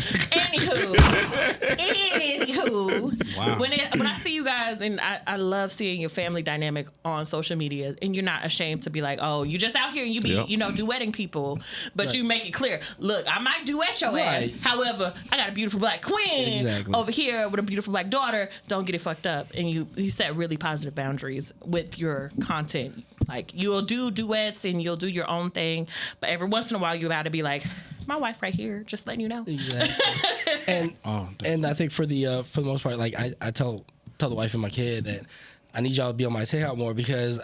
Anywho, Wow. when I see you guys, and I love seeing your family dynamic on social media, and you're not ashamed to be like, oh, you just out here and you be, Yep. you know, duetting people, but Right. you make it clear. Look, I might duet your Right. ass. However, I got a beautiful black queen Exactly. over here with a beautiful black daughter. Don't get it fucked up. And you set really positive boundaries with your content. Like, you'll do duets and you'll do your own thing, but every once in a while you're about to be like, my wife right here, just letting you know. Exactly. And I think for the most part, like I tell the wife and my kid that I need y'all to be on my TikTok more because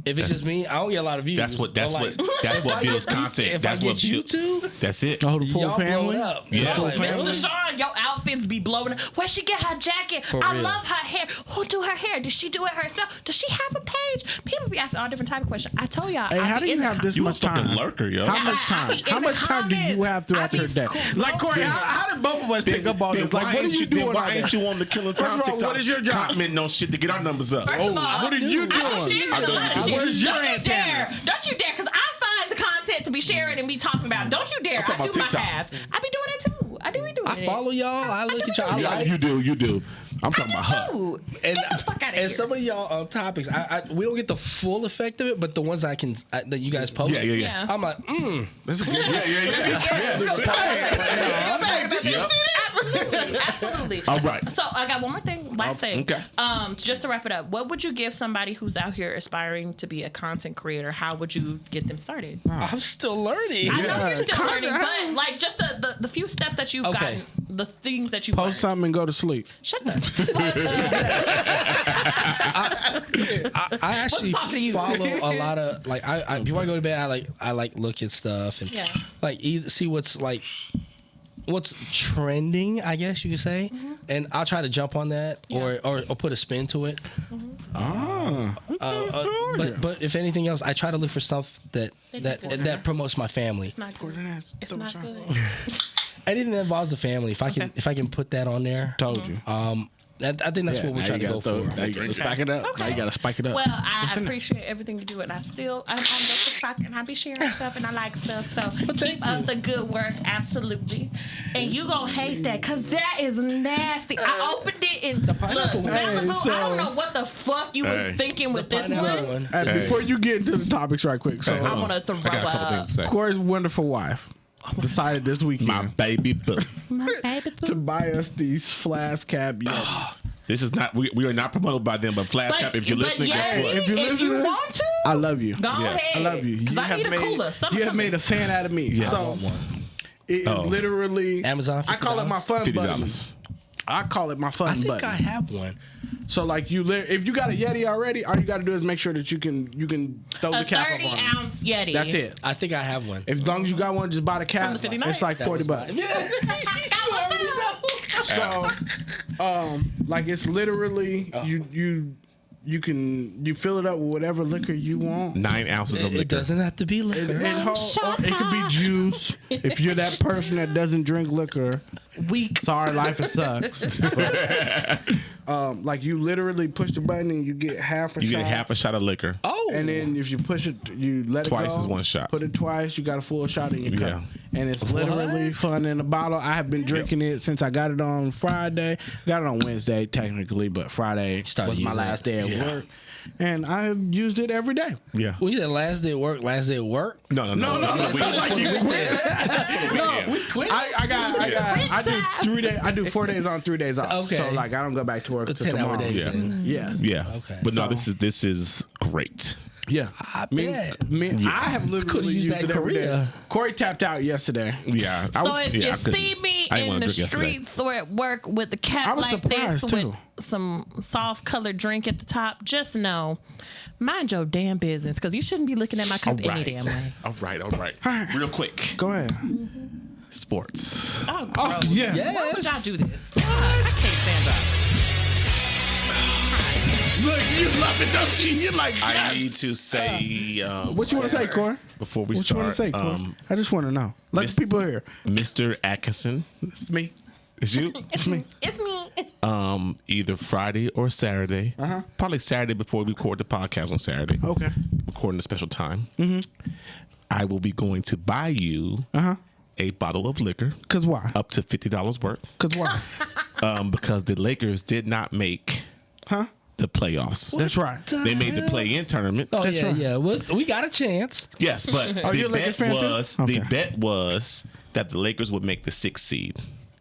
if it's just me, I don't get a lot of views. That's what But, like, builds content. If That's I what get you builds. two, That's it. Oh, the full y'all blow family. it up. Yeah. Like, Mr. Deshaun, your outfits be blowing up. Where'd she get her jacket? I real. love her hair. Who do her hair? Did she do it herself? Does she have a page? People be asking all different type of questions. I told y'all. Hey, I how be do in you the have this You a much fucking time? lurker, yo. How much I time? be in How the much time do you comments. have throughout I your be day? scrolling. Like Corey, how did both of us pick up on Then this? Like, what are you doing? Why all ain't day? you on the Killing First Time of all, TikTok? what is your job? Commenting on shit to get our numbers up. First of all, what are you I be doing? sharing I a lot of don't- shit. Where's your Don't you dare. antennas? Don't you dare. Because I find the content to be sharing and be talking about. Don't you dare. I'm talking I do about my TikTok. half. I be doing it too. I do be doing it. I follow y'all. I look at y'all. I Yeah, like. you do. I'm talking about her. Ooh, And, get the fuck out of here. and some of y'all topics, we don't get the full effect of it, but the ones that you guys post, Yeah. I'm like, That's a good Yeah. Did you see this? Absolutely. All right. So I got one more thing. Last thing. Okay. Just to wrap it up, what would you give somebody who's out here aspiring to be a content creator? How would you get them started? I'm still learning. I know you're still Content. learning, but like just the few steps that you've Okay. gotten, the things that you've Post learned. something and go to sleep. Shut the fuck up. I actually talking to you? follow a lot of like I before I go to bed I like look at stuff and Yeah. like see what's trending, I guess you could say, and I'll try to jump on that or put a spin to it. But if anything else, I try to look for stuff that promotes my family. It's not good. It's not good. Anything that involves the family, if I can put that on there. Told you. I think that's what we're trying to go for. Now you gotta spike it up. Now you gotta spike it up. Well, I appreciate everything you do, and I'm on the TikTok, and I be sharing stuff, and I like stuff. So keep up the good work, absolutely. And you gonna hate that, cause that is nasty. I opened it and look, pineapple one. Malibu. Hey, I don't so- know what the fuck you Hey. was thinking with this Pineapple one. one. Hey, before you get into the topics right quick, so Hey, hold I on. wanna throw I got a couple up. things to say. Corey's wonderful wife decided this weekend My baby boo. My baby to boo. buy us these flash cab Yetis. This is not. We are not promoted by them, but Flash Cap. If you're listening, guess yeah, what? If you're if you listening, want to, I love you. go Yes. ahead. I love you. Cause I need a cooler. Something You have coming. made a fan out of me. Yes. So it is Oh. literally Amazon, I call it my fun button. $50. I call it my I fun think button. I have one. So like if you got a Yeti already, all you got to do is make sure that you can throw A the cap up 30 on it. ounce Yeti. That's it. I think I have one. As long as you got one, just buy the cap. From the 59? It's like That $40. was mine. I Like it's literally you fill it up with whatever liquor you want. 9 ounces of It liquor. doesn't have to be liquor. Or it could be juice. If you're that person that doesn't drink liquor, Weak. sorry, life it sucks. Like you literally push the button and you get half a You shot. get half a shot of liquor. Oh. And then if you push it, you let Twice it go. is one shot. Put it twice, you got a full shot in your Yeah. cup. And it's literally fun in a bottle. I have been drinking it since I got it on Friday. Got it on Wednesday technically, but Friday Started was my using last day at Yeah. work. And I used it every day. Yeah. Well, you said last day at work, last day at work? No. No, it's not like you quit. I do 3 days. I do 4 days on, 3 days off. Okay. So like I don't go back to work until 10-hour tomorrow. days. Yeah. then. Yeah. Yeah. Okay. But no, this is great. Yeah. I bet. I have Could've literally used used that it every day. Korea. Corey tapped out yesterday. Yeah. So if you see me in the streets or at work with a I cap was like this surprised, with too. some soft colored drink at the top, just know, mind your damn business, because you shouldn't be looking at my cup any damn way. All right. Real quick. Go ahead. Sports. Oh, gross. Yeah. Yes. Why would y'all do this? God, I can't stand up. Look, you love it, don't you? You're like, I need to say. what you want to say, Corey? Before we What you want start, to say, Corey? I just want to know. Let the people hear. Mr. Atkinson, It's me. is you? It's me. It's me. Either Friday or Saturday. Probably Saturday before we record the podcast on Saturday. Okay. Recording a special time. I will be going to buy you a bottle of liquor. Cause why? Up to $50 worth. Cause why? Because the Lakers did not make the playoffs. That's right. They made the play-in tournament. Oh, That's yeah, right. yeah. Well, we got a chance. Yes, but Oh, the you're a Lakers bet fan too? was Okay. the bet was that the Lakers would make the 6th seed.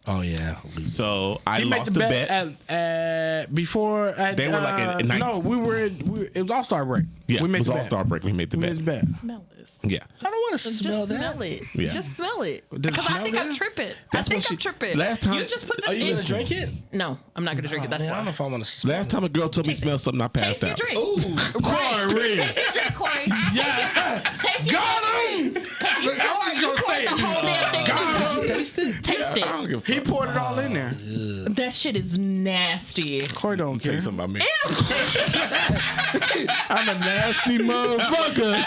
Oh, yeah. So I He made lost the the bet bet. at before. At, They were like in no, we were. It was All Star break. Yeah, we it made was the All bet. Star break. We made the We bet. made the bet. Smell this. Yeah. I don't want to Just smell that. smell it. Yeah. Just smell it. Does it Because I smell think I'm good? tripping. That's I think what I'm she- tripping. last time- You just put Are this you in. going to drink it? No, I'm not going to drink it. That's Man, I don't know why. if I want to smell Last time a girl told me smell something, I passed Taste your out. drink. Ooh. Corey. Taste your drink, Corey. Yeah. Taste your Got drink. him. You poured the whole damn thing. Did you taste it? Taste I don't it. give a He fuck. poured it all in there. That shit is nasty. Corey don't Tell care. you something about me. I'm a nasty motherfucker.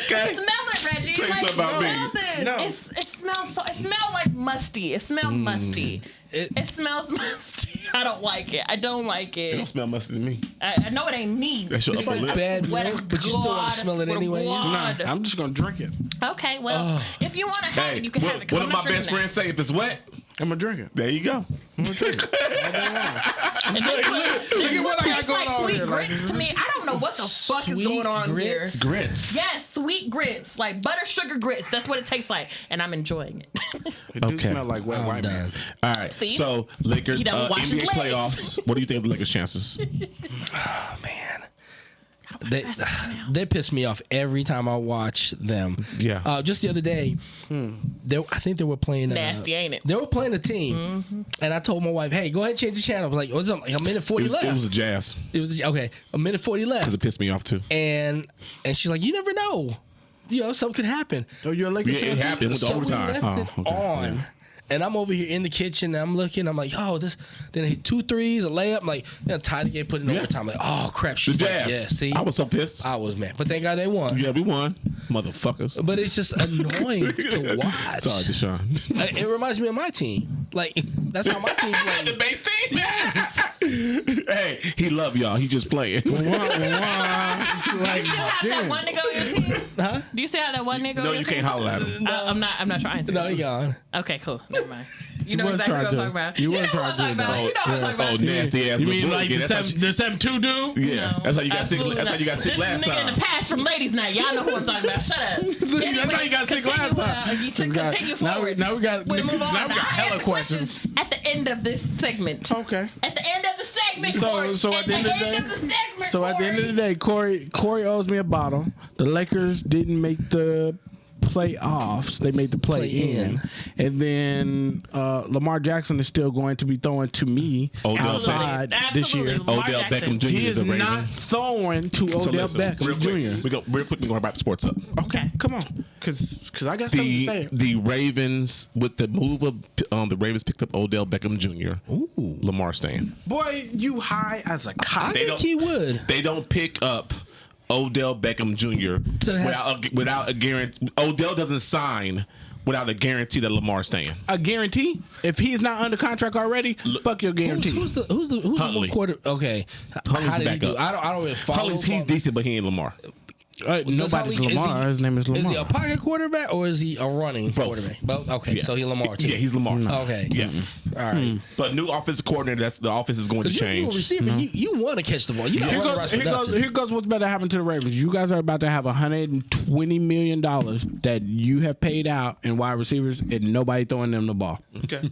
Okay. Smell it, Reggie. Tell you something about me. smell this. No. It smells like musty. It smells musty. It smells musty. I don't like it. I don't like It don't it. smell musty to me. I know it ain't me. That's your It's upper like lip. bad Swear to milk, but you still want God, to smell it swear to anyway. God. Nah, I'm just gonna drink it. Okay, well, if you want to have Hey, it, you can have it. 'cause what I'm did my not best drinking friend say? If it's wet, I'm gonna drink it. there you go. I'm gonna drink it. that. And this Look at what I got tastes going like on sweet here, like- grits to me. I don't know what the fuck is Sweet going on grits? here. Grits. Yes, sweet grits, like butter sugar grits. That's what it tastes like, and I'm enjoying it. It do Okay. smell like wet I'm white man. done. All right. See? So Lakers He don't wash his NBA legs. playoffs. What do you think of the Lakers' chances? Oh, man. They piss me off every time I watch them. Yeah. Just the other day, I think they were playing. Nasty, ain't it? They were playing a team, and I told my wife, "Hey, go ahead and change the channel." I was like, "Oh, it's like a minute 40 left." It was the Jazz It was okay, a minute 40 left, because it pissed me off too. and she's like, "You never know, something could happen." Oh, you're a Lakers Yeah, it fan? happened with the So we overtime. left it okay, on. yeah. And I'm over here in the kitchen, and I'm looking. I'm like, oh, this. Then I hit 2 threes, a layup. I'm like, tied the game, put it in Yeah. overtime. Like, oh crap, The she's like, Jazz. yeah. See, I was so pissed. I was mad, but thank God they won. Yeah, we won, motherfuckers. But it's just annoying to watch. Sorry, Deshaun. It reminds me of my team. Like that's how my team plays. base team. Hey, he love y'all. He just playing. Like, Do you still have that damn. one nigga on your team? Huh? Do you still have that one nigga on No, your you team? can't holler at him. I'm not trying to. No, he gone. Okay, cool. Never mind. You know was exactly what trying I'm to. talking about. You You was know what I'm trying talking to. about. You know what I'm talking Oh, about. nasty ass. You little mean boy like again. the That's how seven, the 7-2 dude? you- Yeah, that's how you got sick. Absolutely That's how you got not. sick last This nigga in time. the past from ladies' night. Y'all know who I'm talking about. Shut up. That's how you got sick last time. You continue forward. Now we got We'll move on. now we got I'll hella answer questions. at the end of this segment. Okay. At the end of the segment, So- Corey. so at the end of the day- segment, So at the end of the day, Corey owes me a bottle. The Lakers didn't make the playoffs. They made the play-in. And then Lamar Jackson is still going to be throwing to me outside this year. Odell Beckham Jr. He is a Raven. not throwing to Odell Beckham Jr. Real quick, we're going to wrap the sports up. Okay, come on. Because I got something to say. The Ravens, with the move of the Ravens picked up Odell Beckham Jr. Ooh. Lamar staying. Boy, you high as a kite. I think he would. They don't pick up Odell Beckham Jr. without a guarantee. Odell doesn't sign without a guarantee that Lamar's staying. A guarantee? If he's not under contract already, fuck your guarantee. Who's the quarter? Okay, how did he do? I don't really follow. Huntley's, he's decent, but he ain't Lamar. Nobody's Lamar. His name is Lamar. Is he a pocket quarterback or is he a running quarterback? Both. Okay, so he's Lamar too. Yeah, he's Lamar. Okay. Yes. All right. But new offensive coordinator, the offense is going to change. You're a receiver. You want to catch the ball. You Here goes what's better happen to the Ravens. You guys are about to have $120 million that you have paid out in wide receivers and nobody throwing them the ball. Okay.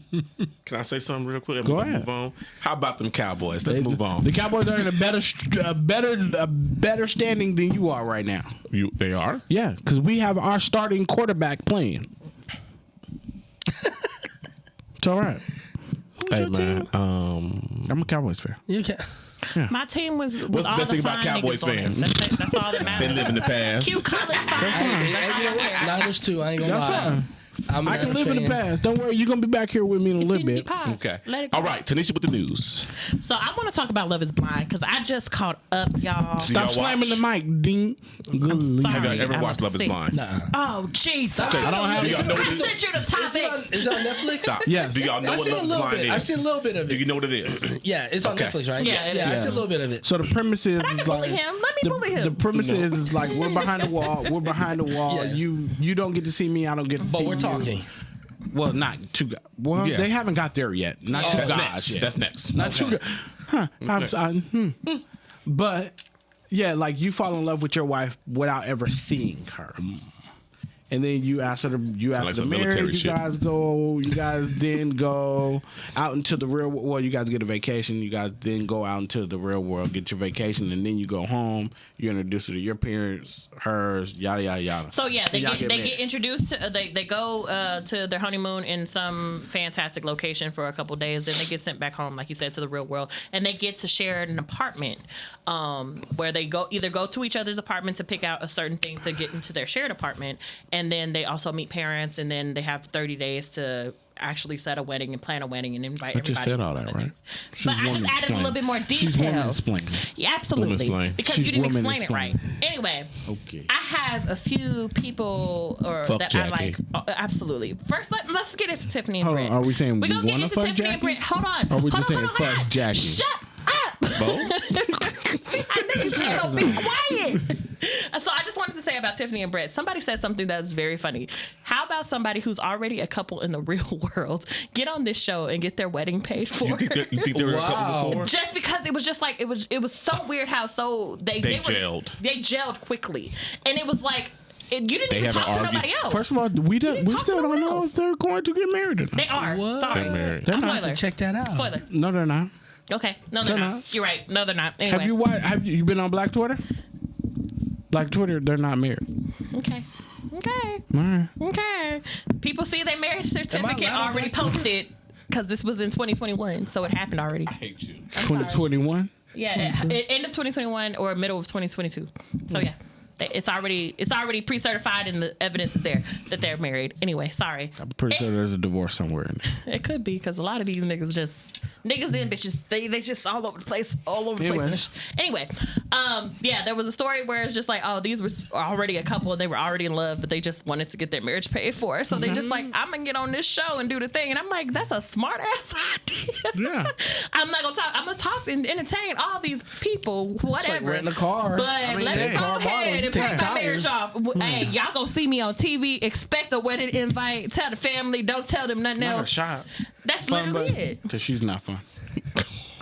Can I say something real quick? Go ahead. Move on. How about them Cowboys? Let's move on. The Cowboys are in a better standing than you are right now. They are? Yeah, because we have our starting quarterback playing. It's all right. Hey, man. I'm a Cowboys fan. You can't. Yeah. My team was What's the all best the thing about fine Cowboys niggas on fans? it. That's all that matters. They live in the past. Cute college fine. Niners too. I ain't gonna That's lie. fine. I can live in the past. Don't worry, you're gonna be back here with me in a little bit. Okay. Let it go. All right, Tanisha with the news. So I want to talk about Love Is Blind because I just caught up, y'all. Stop slamming the mic, ding. I'm sorry. Have you ever I watched was Love Is sick. Blind? Nah. Oh, Jesus. I don't have Do y'all know what I it is? sent you the topics. Is it on Netflix? Stop. Yes. Do y'all know I what seen a Love Is little Blind bit. is? I seen a little bit of Do it. you know what it is? Yeah, it's on Okay. Netflix, right? Yeah, it I is. seen a little bit of it. So the premise is I can bully him. Let me bully him. The premise is like we're behind the wall. We're behind the wall. Yes. You don't get to see me. I don't get to see But you. we're talking. Well, not two guys. Well, Yeah. they haven't got there yet. Not two That's guys next. yet. That's next. Not two guys. Huh. But yeah, like you fall in love with your wife without ever seeing her. And then you ask her to like some marry. military You shit. You guys then go out into the real world. Well, you guys get a vacation. You guys then go out into the real world, get your vacation, and then you go home. You introduce her to your parents, hers, yada yada yada. So yeah, they Y'all get married. introduced to they go to their honeymoon in some fantastic location for a couple days. Then they get sent back home, like you said, to the real world, and they get to share an apartment where they either go to each other's apartment to pick out a certain thing to get into their shared apartment, and then they also meet parents, and then they have 30 days to actually set a wedding and plan a wedding and invite But you everybody. said all that, right? But I just added a little bit more She's woman details. explaining. Yeah, absolutely. Woman-splain. Because She's you didn't woman explain it right. explaining. Anyway, Okay. I have a few people Fuck that Jackie. I like. Absolutely. First, let's get into Tiffany and Hold Brett. on, are we saying We're we gonna get wanna into fuck Tiffany and Jackie? Brett. Hold on. Or we Hold just on, saying hold on. fuck Jackie? Shut up. Both? See, I think you should be quiet. So I just wanted to say about Tiffany and Brett. Somebody said something that's very funny. How about somebody who's already a couple in the real world get on this show and get their wedding paid for? You think they were a couple before? Just because it was just like it was so weird how they gelled. They gelled quickly, and it was like you didn't They even haven't talk to argued. nobody else. First of all, we talk still to no don't one know else. if they're going to get married or not. They are. What? Sorry. They're married. They're not. Spoiler. Check that out. Spoiler. No, they're not. Okay. No, they're They're not. not. You're right. No, they're not. Anyway. Have you been on Black Twitter? Black Twitter, they're not married. Okay. Okay. All right. Okay. People see their marriage certificate allowed on already Black Twitter? posted because this was in 2021, so it happened already. I hate you. 2021. Yeah, end of 2021 or middle of 2022. So yeah, it's already pre-certified and the evidence is there that they're married. Anyway, sorry. I'm pretty sure there's a divorce somewhere in there. It could be because a lot of these niggas and bitches, they just all over the place, Anyways. Anyway, yeah, there was a story where it's just like, oh, these were already a couple and they were already in love, but they just wanted to get their marriage paid for. So they just like, I'm gonna get on this show and do the thing, and I'm like, that's a smart ass idea. Yeah. I'm not gonna talk. I'm gonna talk and entertain all these people, whatever. Like renting a car. But I mean, let me shit. go Car model, ahead you and take break the my marriage tires. off. Hey, y'all gonna see me on TV. Expect a wedding invite. Tell the family. Don't tell them nothing Not a else. shot. That's literally it. Because she's not fun.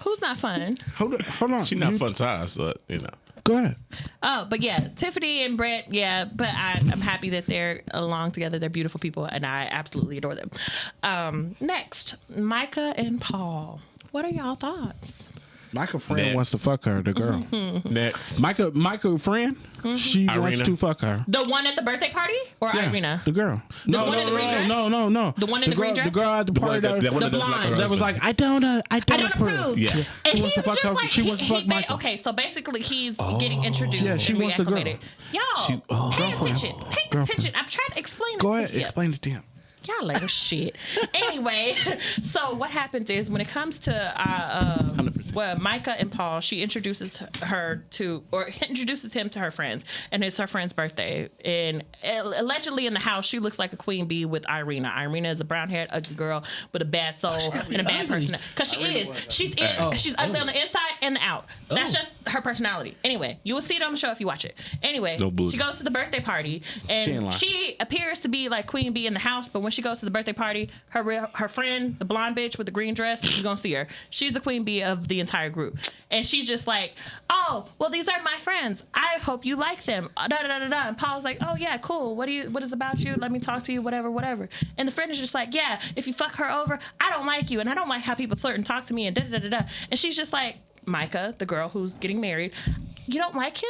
Who's not fun? Hold on. She's not fun to us, but you know. Go ahead. Oh, but yeah, Tiffany and Brett, yeah, but I'm happy that they're along together. They're beautiful people, and I absolutely adore them. Next, Micah and Paul. What are y'all thoughts? Micah friend Next. wants to fuck her, the girl. Next. Micah friend, she wants Irina. to fuck her. The one at the birthday party or Yeah, Irina? the girl. one in the green dress? No. The one in the green dress? The girl at the party one that The doesn't like her blonde. that was husband. like, I don't approve. approve. Yeah. And She wants he's to fuck just her. like, She wants to fuck Michael. Okay, so basically he's getting introduced. Yeah, she and wants the girl. reacclimated. Y'all, She- pay girlfriend. attention. Pay Girlfriend. attention. I'm trying to explain it Go to ahead, you. explain it to him. Y'all like shit. Anyway, so what happens is when it comes to 100%. well, Micah and Paul, she introduces introduces him to her friends, and it's her friend's birthday. And allegedly in the house, she looks like a queen bee with Irina. Irina is a brown-haired, ugly girl with a bad soul and a bad person. Because she is. She's she's ugly on the inside and the out. That's just her personality. Anyway, you will see it on the show if you watch it. Anyway, No booty. she goes to the birthday party, She ain't and lying. she appears to be like queen bee in the house, but when she goes to the birthday party, her friend, the blonde bitch with the green dress, you're gonna see her. She's the queen bee of the entire group, and she's just like, "Oh, well, these are my friends. I hope you like them." Da da da da da. And Paul's like, "Oh yeah, cool. What is about you? Let me talk to you. Whatever." And the friend is just like, "Yeah, if you fuck her over, I don't like you, and I don't like how people flirt and talk to me." And da da da da. And she's just like, Micah, the girl who's getting married, "You don't like him?"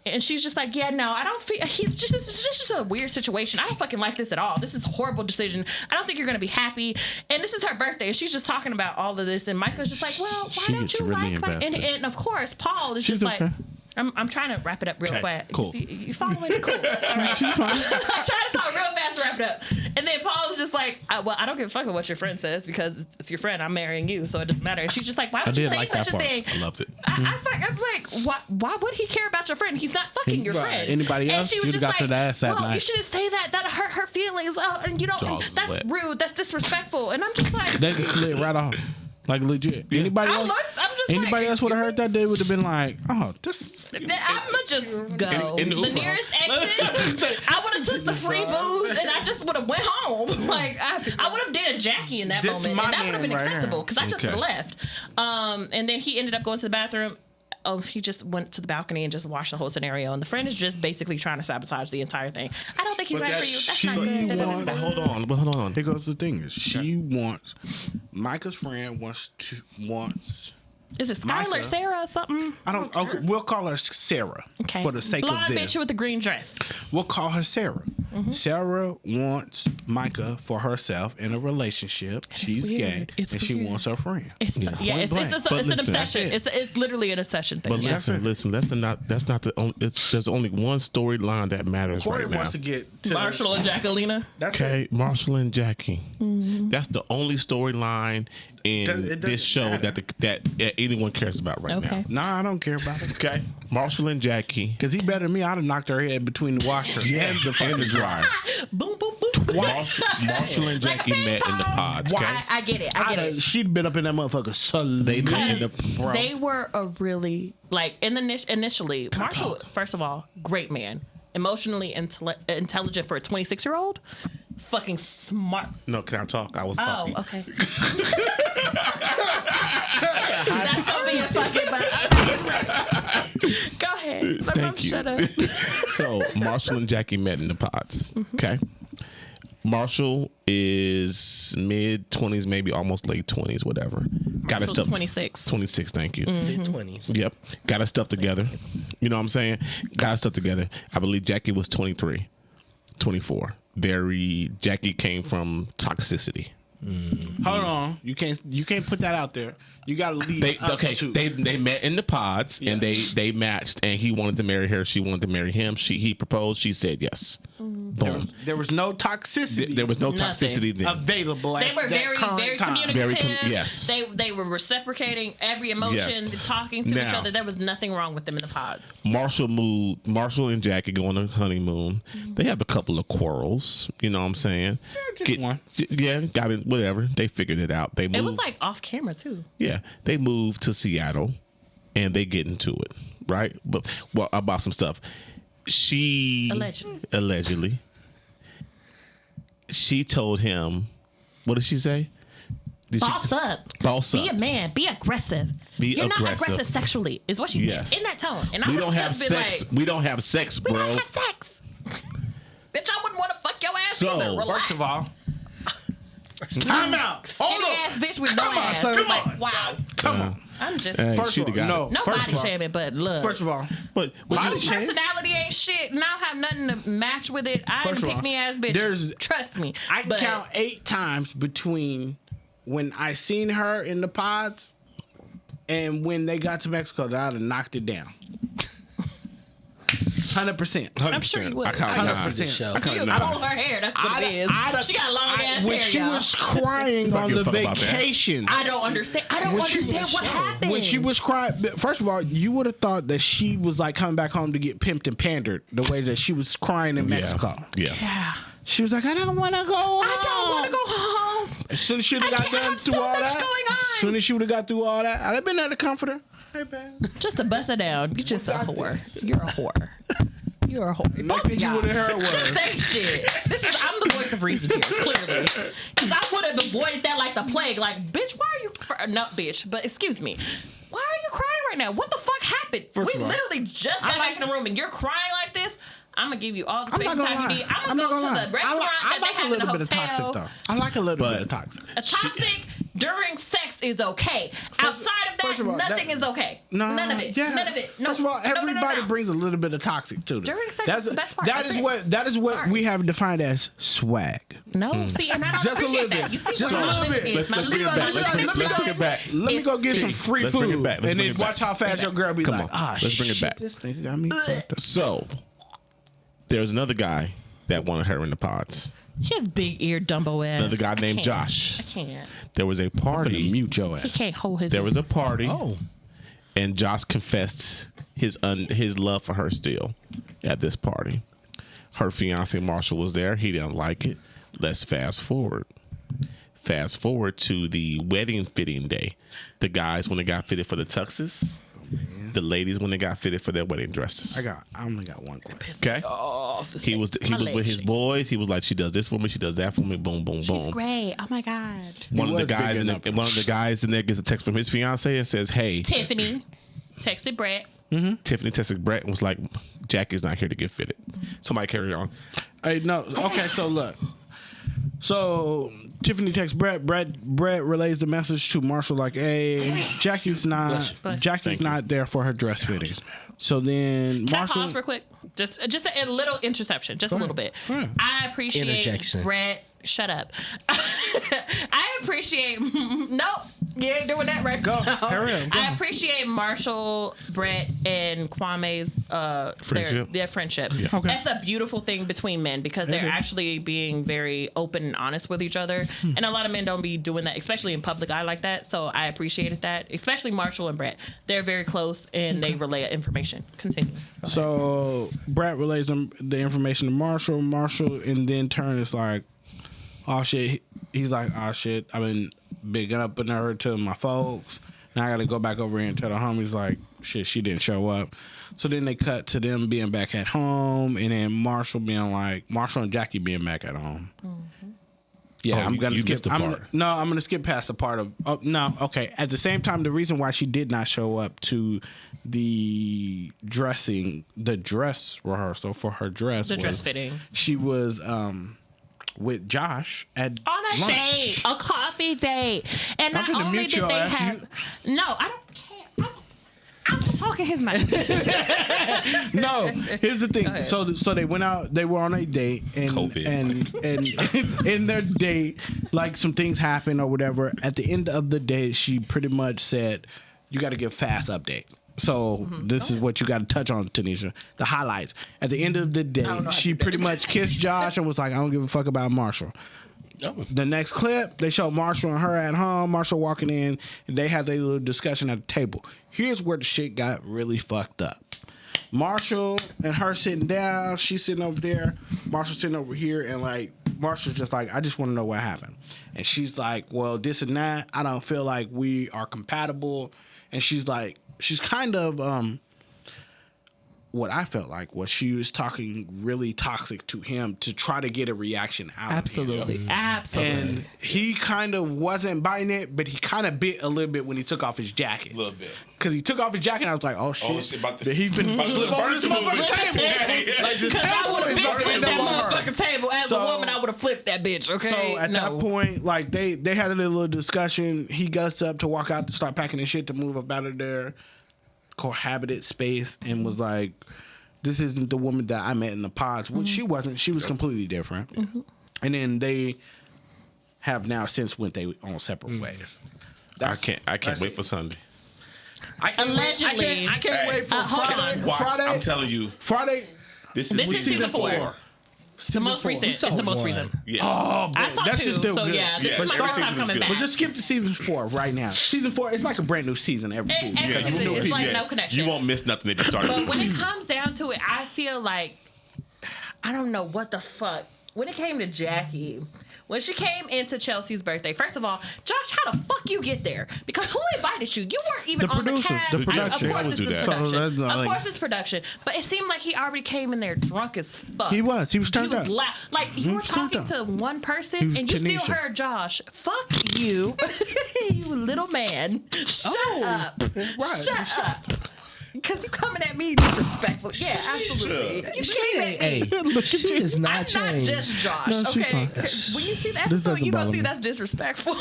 And she's just like, yeah, no, I don't feel, it's just a weird situation. I don't fucking like this at all. This is a horrible decision. I don't think you're going to be happy. And this is her birthday. And she's just talking about all of this. And Micah's just like, well, why She don't gets you really like my, invested. and of course, Paul is She's just like, okay. I'm trying to wrap it up real Okay, quick. cool. You following? Cool. All right. She's fine. I'm trying to talk real fast to wrap it up. And then Paul is just like, well, I don't give a fuck what your friend says because it's your friend. I'm marrying you, so it doesn't matter. And she's just like, why would you say such a thing? I loved it. I'm like, why would he care about your friend? He's not fucking your Right. friend. Anybody And else, she was you'd just got to the ass that well, night. you shouldn't say that. That hurt her feelings. Oh, and you don't. Jaws is That's wet. rude. That's disrespectful. And I'm just like, They just split right off. Like legit. Anybody I else? looked. I'm just Anybody like, else would have heard that? They would have been like, "Oh, this." I'ma just go. In the The Uber. nearest exit, I would have took the free booze and I just would have went home. Like I would have did a Jackie in that This moment, my and that would have been man right acceptable here. because I just would have left. And then he ended up going to the bathroom. Oh, he just went to the balcony and just watched the whole scenario. And the friend is just basically trying to sabotage the entire thing. I don't think he's right for you. That's not good. But hold on. Here goes the thing: is she wants Micah's friend wants. Is it Skylar, Micah. Sarah, something? I don't. Okay, we'll call her Sarah Okay. for the sake Blonde of this. bitch with the green dress. We'll call her Sarah. Sarah wants Micah for herself in a relationship. She's weird. gay, It's and she weird. wants her friend. It's Point blank. an But listen, obsession. that's It's literally an obsession thing. But listen. That's not the only. There's only one storyline that matters Corey right now. wants to get to Marshall and Jacquelina. That's Okay, Marshall and Jackie. That's the only storyline in It this doesn't show matter. that anyone cares about right Okay. now. Nah, I don't care about it. Okay, Marshall and Jackie. Cause he better than me. I'd have knocked her head between the washer and the dryer. Boom, boom, boom. Marshall and Like a Jackie met in the ping-pong. pods. Okay, I get it. I get it. She'd been up in that motherfucker. they met in the. Bro. They were a really initially. Marshall, first of all, great man, emotionally intelligent for a 26-year-old. Fucking smart. No, can I talk? I was Oh, talking. okay. That's gonna be a fucking. Go ahead. Let me Thank you. shut up. So Marshall and Jackie met in the pods. Okay. Marshall is mid-20s, maybe almost late 20s, whatever. Got his stuff. 26. 26, thank you. Mid-20s. Yep. Got his stuff together. You know what I'm saying? Got his stuff together. I believe Jackie was 23, 24. Jackie came from toxicity. Hold on. You can't put that out there. You gotta leave. They met in the pods and they matched, and he wanted to marry her. She wanted to marry him. He proposed. She said yes. Boom. There was no toxicity. There was no Nothing. toxicity then. available. They at were that very, current very time. communicative. Yes. They were reciprocating every emotion, Yes. talking to each Now- other. There was nothing wrong with them in the pods. Marshall and Jackie go on a honeymoon. They have a couple of quarrels. You know what I'm saying? just one. Yeah, got it. Whatever. They figured it out. They moved. It was like off camera too. Yeah, they moved to Seattle, and they get into it, right? But about some stuff. Allegedly, she told him. What did she say? Boss up. Boss up. Be a man. Be aggressive. Be You're aggressive. not aggressive sexually, is what she Yes. said in that tone. And I We would don't have just been sex. like, We don't have sex, we bro. don't have sex. Bitch, I wouldn't want to fuck your ass So, either. Relax. First of all, Time out. Hold Skinny on. ass bitch with no ass. son. Like, wow. Come on. I'm just First of all, no. no First body of all, shaming, but look. First of all, But body Your shaming. personality ain't shit, and I don't have nothing to match with it. I ain't First of pick all, me ass bitch. Trust me. I can count 8 times between when I seen her in the pods and when they got to Mexico that I'd have knocked it down. 100%. I'm sure you would. I count 100%. Show. I count You nine. pull her hair. That's what it is. She got long ass when hair, she y'all. was crying on give the a fuck about that. vacation. I don't understand. I don't understand what happened. When she was crying, first of all, you would have thought that she was like coming back home to get pimped and pandered the way that she was crying in Mexico. Yeah. Yeah. She was like, I don't want to go home. I don't want to go home. As soon as she would have I got can't done have through so all much that, going on. as soon as she would have got through all that, I'd have been there to comfort her. Hey, babe. Just to bust her down. You're just a whore. You're a whore. You're a whore. Next thing you would have heard Just was, say shit. I'm the voice of reason here, clearly. Because I would have avoided that like the plague. Like, bitch, why are you... No, bitch, but excuse me. Why are you crying right now? What the fuck happened? First We of all, literally just got back in the room and you're crying like this. I'm going to give you all the I'm space not and gonna time lie. you need. I'm going to go to the restaurant I that like they have a in the little bit of toxic, hotel. though. I like a little bit of toxic. A toxic during sex is okay. Outside of first that, of all, nothing is okay. No, None of it. yeah. None of it. No. First of all, No, no, no, everybody no. brings a little bit of toxic to them. During sex is the best part. That That's is what Sorry. we have defined as swag. No, see, and I don't Just a little appreciate that. bit. You see, Just where a my little limit bit. is. Let's My bring it limit back. on Let's my bring limit it on back. Let me go get some free Let's bring food, it back. Let's and bring then it back. watch how fast your girl be Come like, on. ah, Let's bring it shit, back. this nigga got me fucked up. So there's another guy that wanted her in the pods. He has big ear Dumbo ass. Another guy I named can't. Josh. I can't. There was a I'm gonna party. mute your He ass. can't hold his. There was a party. Oh. And Josh confessed his love for her still at this party. Her fiance Marshall was there. He didn't like it. Let's fast forward. Fast forward to the wedding fitting day. The guys when they got fitted for the tuxes. The ladies when they got fitted for their wedding dresses. I only got one question. Okay. He was with his boys. He was like, she does this for me. She does that for me. Boom, boom, boom. She's great. Oh my god. One of the was big guys enough. one of the guys in there gets a text from his fiance and says, "Hey." Tiffany texted Brett. Tiffany texted Brett and was like, "Jackie's not here to get fitted." Somebody carry on. Hey, no. Okay, so look. So Tiffany texts Brett. Brett relays the message to Marshall like, "Hey, Jackie's not Thank you. there for her dress fitting." So then Can I Marshall. pause real quick? Just a little interception, just a little bit. Go ahead. I appreciate Interjection. Brett. Shut up. I appreciate. Nope, you ain't doing that right. Go. now. Hurry up, go. I appreciate Marshall, Brett, and Kwame's Friendship. Their friendship. Okay. That's a beautiful thing between men because they're actually being very open and honest with each other. And a lot of men don't be doing that, especially in public eye like that. So I appreciated that, especially Marshall and Brett. They're very close and they relay information. Continue. Go ahead. So Brett relays the information to Marshall. Marshall, and then turn is like, "Oh shit." He's like, "Oh shit. I've been bigging up in her to my folks. Now I got to go back over here and tell the homies like, shit, she didn't show up." So then they cut to them being back at home, and then Marshall and Jackie being back at home. Mm-hmm. Yeah, Oh, I'm gonna you skip. missed a I'm part. gonna skip past the part of. Oh no, okay. At the same time, the reason why she did not show up to the dress rehearsal for her dress, The was dress fitting. she was with Josh at On a lunch. date, a coffee date, and I'm not finna only mute did your they ass. have. No, I don't care. I'm talking his mouth. No, here's the thing. ahead. So they went out. They were on a date, and COVID. and in their date, like some things happened or whatever. At the end of the day, she pretty much said, "You got to give fast updates." So this is what you got to touch on, Tanisha. The highlights. At the end of the day, know how to she do that. pretty much kissed Josh and was like, "I don't give a fuck about Marshall." Oh. The next clip, they show Marshall and her at home. Marshall walking in, and they have their little discussion at the table. Here's where the shit got really fucked up. Marshall and her sitting down. She's sitting over there. Marshall sitting over here, and like Marshall's just like, "I just want to know what happened." And she's like, "Well, this and that. I don't feel like we are compatible." And she's like, she's kind of what I felt like was she was talking really toxic to him to try to get a reaction out Absolutely. of him. Absolutely. And he kind of wasn't biting it, but he kind of bit a little bit when he took off his jacket. A little bit. Because he took off his jacket and I was like, oh shit. Oh, shit, about to- He's been about to flip over this furniture motherfucking moving. table. Yeah. Like this Because I table would is have about to been end at that up on her. motherfucking table. As So- a woman, I would have flipped that bitch, okay? So at that point, like they had a little discussion. He guts up to walk out to start packing his shit to move up out of their cohabited space and was like, "This isn't the woman that I met in the pods." Which she wasn't. She was completely different. And then they have now since went they on separate ways. I can't wait for Sunday. Allegedly. I can't wait for hold Friday. on. Watch, Friday. I'm telling you, Friday. this This is season 4. The most recent. It's the most recent. Yeah. Oh, I saw that's 2, just still so good. yeah, this Yeah, is my every first time season is coming good. back. But just skip to season 4 right now. Season 4, it's like a brand new season every season. every Because season, new it's people. like no connection. You won't miss nothing that just started. But when it comes down to it, I feel like I don't know what the fuck. When it came to Jackie, when she came into Chelsea's birthday, first of all, Josh, how the fuck you get there? Because who invited you? You weren't even The on the producers, cast. the Of production. course, I would it's do the that. So production. that's not Of like- course, it's production. But it seemed like he already came in there drunk as fuck. He was turned He up. was like you were was turned talking up. to one person He was and you Tanisha. still heard Josh. Fuck you, you little man. Shut up. Right. Shut up. Because you coming at me disrespectful. Yeah, absolutely. You came at me. Hey, Look at she you. is I'm not not changed. just Josh, No, she okay? fine. When you see the This episode, doesn't you're going bother to see me. that's disrespectful.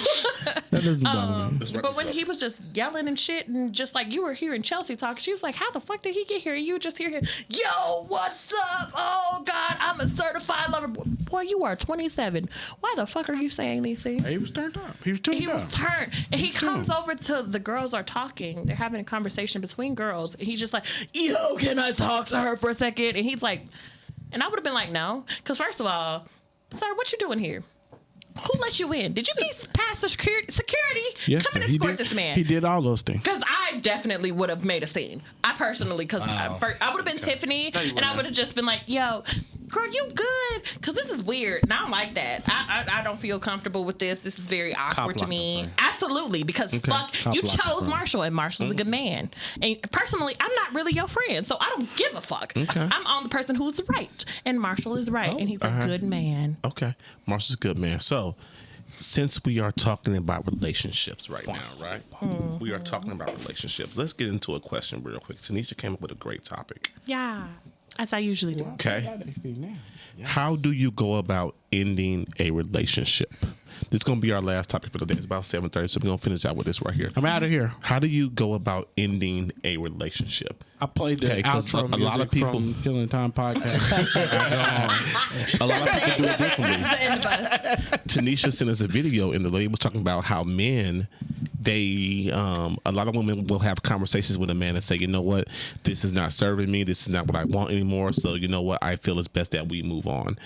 That doesn't bother me. But when he was just yelling and shit, and just like you were hearing Chelsea talk, she was like, how the fuck did he get here? And you just hear him, yo, what's up? Oh, God, I'm a certified lover. Boy, you are 27. Why the fuck are you saying these things? He was turned up. He was turned He was up. turned, and he comes over to the girls are talking. They're having a conversation between girls, and he's just like, "Yo, can I talk to her for a second?" And he's like, and I would have been like, "No," because first of all, sir, what you doing here? Who let you in? Did you get past the security? Yes, Come and he escort did. this man. He did all those things. Because I definitely would have made a scene. I personally, because Wow. I would have been Tiffany, and I would have just been like, yo, girl, you good? Because this is weird. And I don't like that. I don't feel comfortable with this. This is very awkward to me. Absolutely. Because fuck, Cop you blocker, chose bro. Marshall, and Marshall's a good man. And personally, I'm not really your friend, so I don't give a fuck. I'm on the person who's right. And Marshall is right, and he's a good man. Okay, Marshall's a good man. So, since we are talking about relationships right now, right? We are talking about relationships. Let's get into a question real quick. Tanisha came up with a great topic. Yeah, as I usually do. Okay. How do you go about ending a relationship? This is going to be our last topic for the day. It's about 7:30, so we're going to finish out with this right here. I'm out of here. How do you go about ending a relationship? I played the Okay, 'cause outro a lot of people- from Killing Time podcast. A lot of people do it differently. The end of us. Tanisha sent us a video, and the lady was talking about how men, a lot of women will have conversations with a man and say, you know what, this is not serving me. This is not what I want anymore. So you know what, I feel it's best that we move on.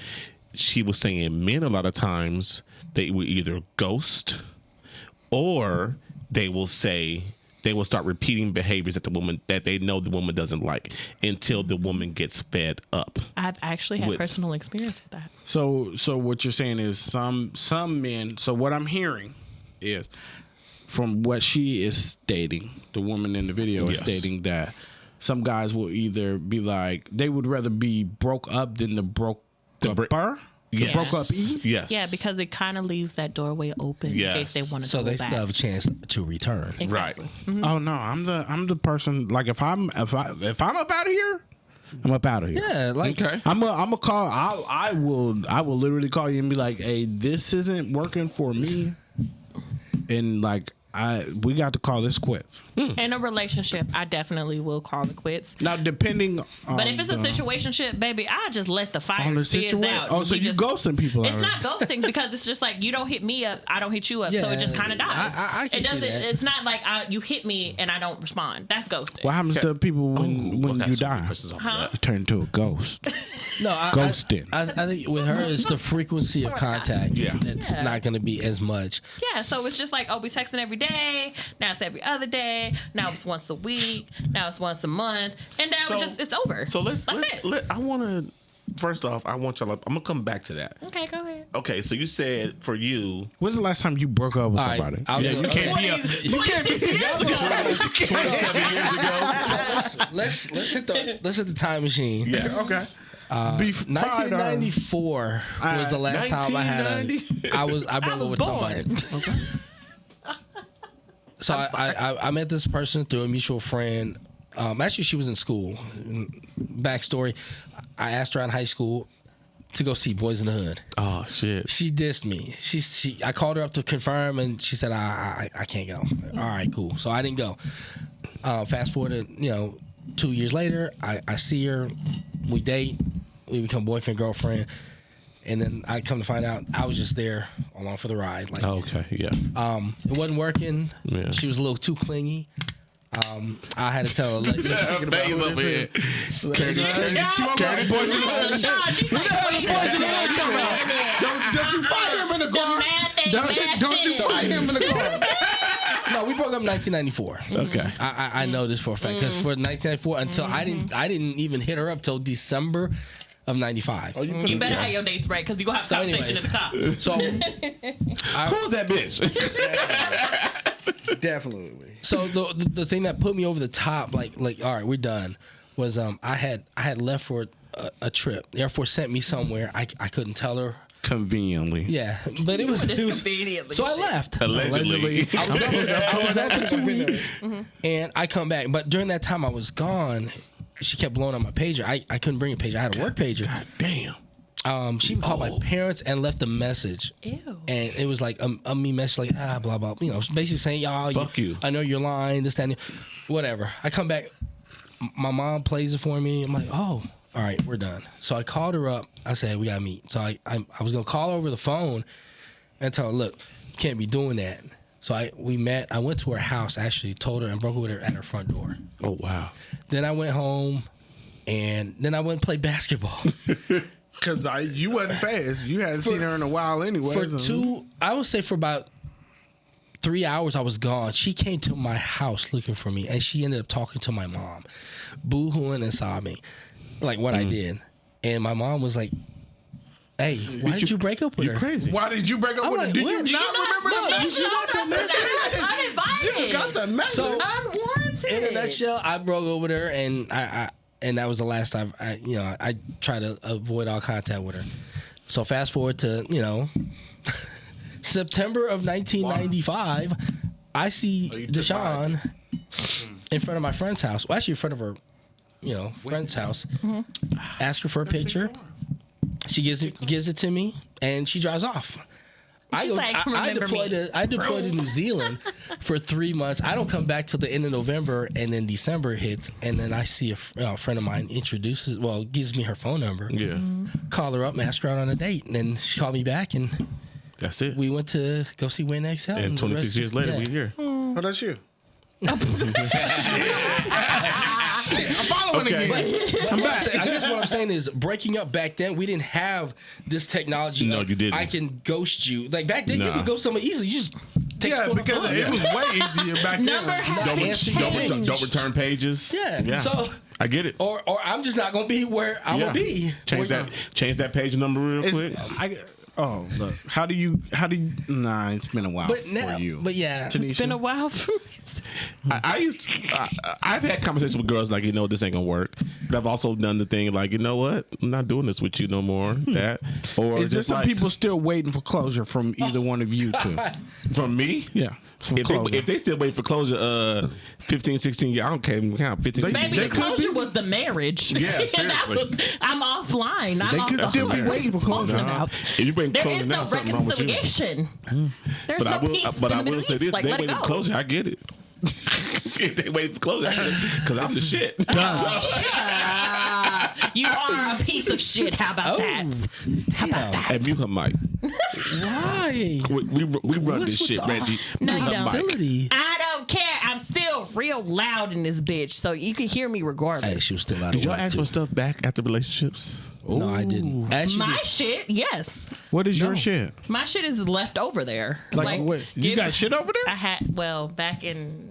She was saying men a lot of times they will either ghost or they will start repeating behaviors that they know the woman doesn't like until the woman gets fed up. I've actually had With- personal experience with that. So what you're saying is some men. So what I'm hearing is from what she is stating, the woman in the video is Yes. stating that some guys will either be like they would rather be broke up than the broke upper. Yes. Broke up. Yes. Yeah, because it kind of leaves that doorway open in Yes. case they want to So go they back. still have a chance to return. Exactly. Oh no, I'm the person. Like if I'm up out of here, I'm up out of here. Yeah, like Okay. I'm a call. I will literally call you and be like, hey, this isn't working for me, and like we got to call this quits. In a relationship, I definitely will call it quits. Now, depending on But if it's a situationship, baby, I just let the on fire the fizz situation. out. Oh, so We you just- ghosting people? It's already. not ghosting because it's just like you don't hit me up, I don't hit you up, so it just kind of dies. I can it see doesn't. that. It's not like you hit me and I don't respond. That's ghosting. What happens to people when Okay, you so die? questions off of Huh? that. You turn into a ghost. No, Ghosting. I think with her, it's the frequency of contact. Yeah. It's Yeah. not going to be as much. Yeah, so it's just like, oh, we texting every day. Now it's every other day. Now it's once a week. Now it's once a month. And now it's over. So That's it. I want to. First off, I want y'all. I'm gonna come back to that. Okay, go ahead. okay, so you said for you. When's the last time you broke up with All right, somebody? I'll do it. You can't be 27 years ago. Let's hit the time machine. Yes. Okay. 1994 was the last time I had I broke up with somebody. Okay. So I met this person through a mutual friend. Actually, she was in school. Backstory: I asked her in high school to go see Boys in the Hood. Oh shit. She dissed me. I called her up to confirm, and she said I can't go. All right, cool. So I didn't go. Fast forward to 2 years later, I see her. We date. We become boyfriend girlfriend. And then I come to find out I was just there along for the ride. Like, Okay, yeah. it wasn't working. Yeah. She was a little too clingy. I had to tell her. Like, Face up here. Don't you fight him in the car. Don't you fight him in the car. No, we broke up in 1994. Okay. I know this for a fact because for 1994 until I didn't even hit her up till December of 95. You better have your dates right because you gonna have a conversation in the car. So Who's that bitch? Definitely. So the thing that put me over the top, like all right, we're done, was I had left for a trip. The Air Force sent me somewhere. I couldn't tell her. Conveniently. Yeah, but it was conveniently. so I left. Allegedly. I was there for 2 weeks, and I come back. But during that time I was gone, she kept blowing up my pager. I couldn't bring a pager. I had a work pager. God damn. She called my parents and left a message. Ew. And it was like a me message like blah blah, basically saying y'all. Fuck you. I know you're lying. This that, and whatever. I come back. My mom plays it for me. I'm like, oh, all right, we're done. So I called her up. I said we gotta meet. So I was gonna call her over the phone and tell her, look, you can't be doing that. So we met. I went to her house. Actually, told her and broke up with her at her front door. Oh wow. Then I went home, and then I went and played basketball. Because you wasn't fast. You hadn't seen her in a while anyway. I would say for about 3 hours I was gone. She came to my house looking for me, and she ended up talking to my mom, boo-hooing and sobbing, like what I did. And my mom was like, hey, why did you break up with her? You crazy. Why did you break up with her? Do you not remember the message? You got the message. Uninvited. You got the message. So, Unwarranted. in a nutshell, I broke up with her, and and that was the last time I tried to avoid all contact with her. So fast forward to September of 1995, I see Deshawn in front of my friend's house. Well, actually in front of her, friend's house. Ask her for a picture. She gives it to me, and she drives off. I deployed to New Zealand for 3 months. I don't come back till the end of November, and then December hits, and then I see a friend of mine gives me her phone number. Yeah. Call her up and ask her out on a date, and then she called me back, and That's it. we went to go see Wayne XL. And 26 years later, we're here. Oh, that's you. Shit, I'm following again. I'm back. I guess what I'm saying is breaking up back then, we didn't have this technology. No, you didn't. I can ghost you. Like back then, you could ghost someone easily. You just take Yeah, the phone because off. it was way easier back Number then. had Don't return pages. Yeah. So I get it. or I'm just not gonna be where I'm gonna be. Change that page number real quick. Look. How do you? Nah, it's been a while But now, for you. but yeah, Tanisha? It's been a while for me. I've had conversations with girls like, this ain't gonna work. But I've also done the thing like, you know what? I'm not doing this with you no more. That or Is there just some like, people still waiting for closure from either one of you two? from me. Yeah. Some If they still waiting for closure, 15, 16 years, I don't care. Count 15, 16 Maybe years. the closure was the marriage. Yeah, And that seriously. I'm offline. I'm They off could the still be hook. waiting for closure. Talking about. If you bring There closure is now, no something wrong with you. reconciliation. There's But no I will. peace But in I the will Middle say East. this: Like, they let it waiting for go. closure. I get it. If they waiting for closure because I'm the shit. You are a piece of shit. How about that? How about that? And mute her mic. why? We run What's this with shit, the- Reggie. No, Mute you her don't. mic. Hostility. I don't care. I'm still real loud in this bitch, so you can hear me regardless. Hey, she was still out of Did y'all work, ask too. for stuff back after relationships? No, I didn't. Actually, My shit, yes. What is your shit? My shit is left over there. Like what? You give- got shit over there? I had back in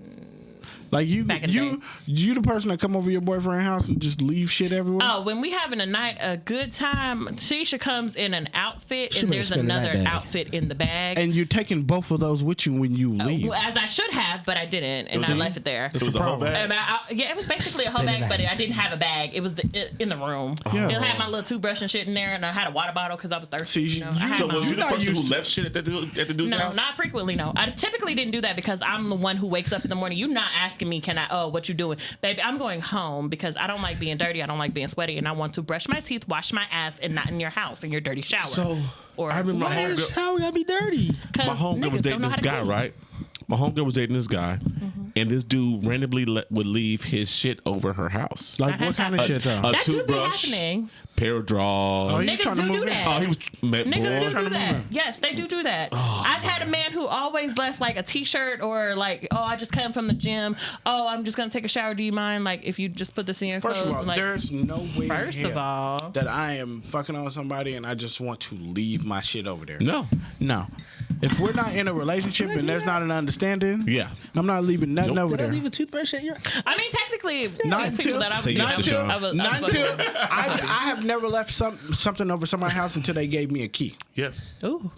Like Back in the you the person that come over your boyfriend's house and just leave shit everywhere? Oh, when we having a good time, Tisha comes in an outfit She and better there's spend that another bag. outfit in the bag. And you're taking both of those with you when you leave. Well, as I should have, but I didn't, and I left it there. It was a whole bag. And yeah, it was basically a whole bag, but I didn't have a bag. It was in the room. Yeah. It had my little toothbrush and shit in there, and I had a water bottle because I was thirsty. See, I had So my was own. you the not person who used to- left shit at the dude's No, house? not frequently. No, I typically didn't do that because I'm the one who wakes up in the morning. You're not asking me, what you doing, baby? I'm going home because I don't like being dirty. I don't like being sweaty, and I want to brush my teeth, wash my ass, and not in your house in your dirty shower. So or I remember Why is how we gotta be dirty? my homegirl was dating this guy, right? My homegirl was dating this guy, and this dude randomly would leave his shit over her house. Like what kind of shit though? A That do be toothbrush, happening. pair of drawers. Oh, he's Niggas trying to do move do in. that. Oh, he was Niggas boy. do that. Yes, they do that. I've had a man who always left like a t-shirt or like, oh, I just came from the gym. Oh, I'm just gonna take a shower. Do you mind like if you just put this in your First clothes? of all, like, there's no way first in of hell all, that I am fucking on somebody and I just want to leave my shit over there. No. No. If we're not in a relationship and there's not an understanding, Yeah. I'm not leaving nothing Nope. over Did I there. leave a toothbrush at your? I mean, technically, Not there's people until- that I was Say yes I to was- Sean. I was Not fucking until with. I have never left something over somebody's house until they gave me a key. Yes. Ooh,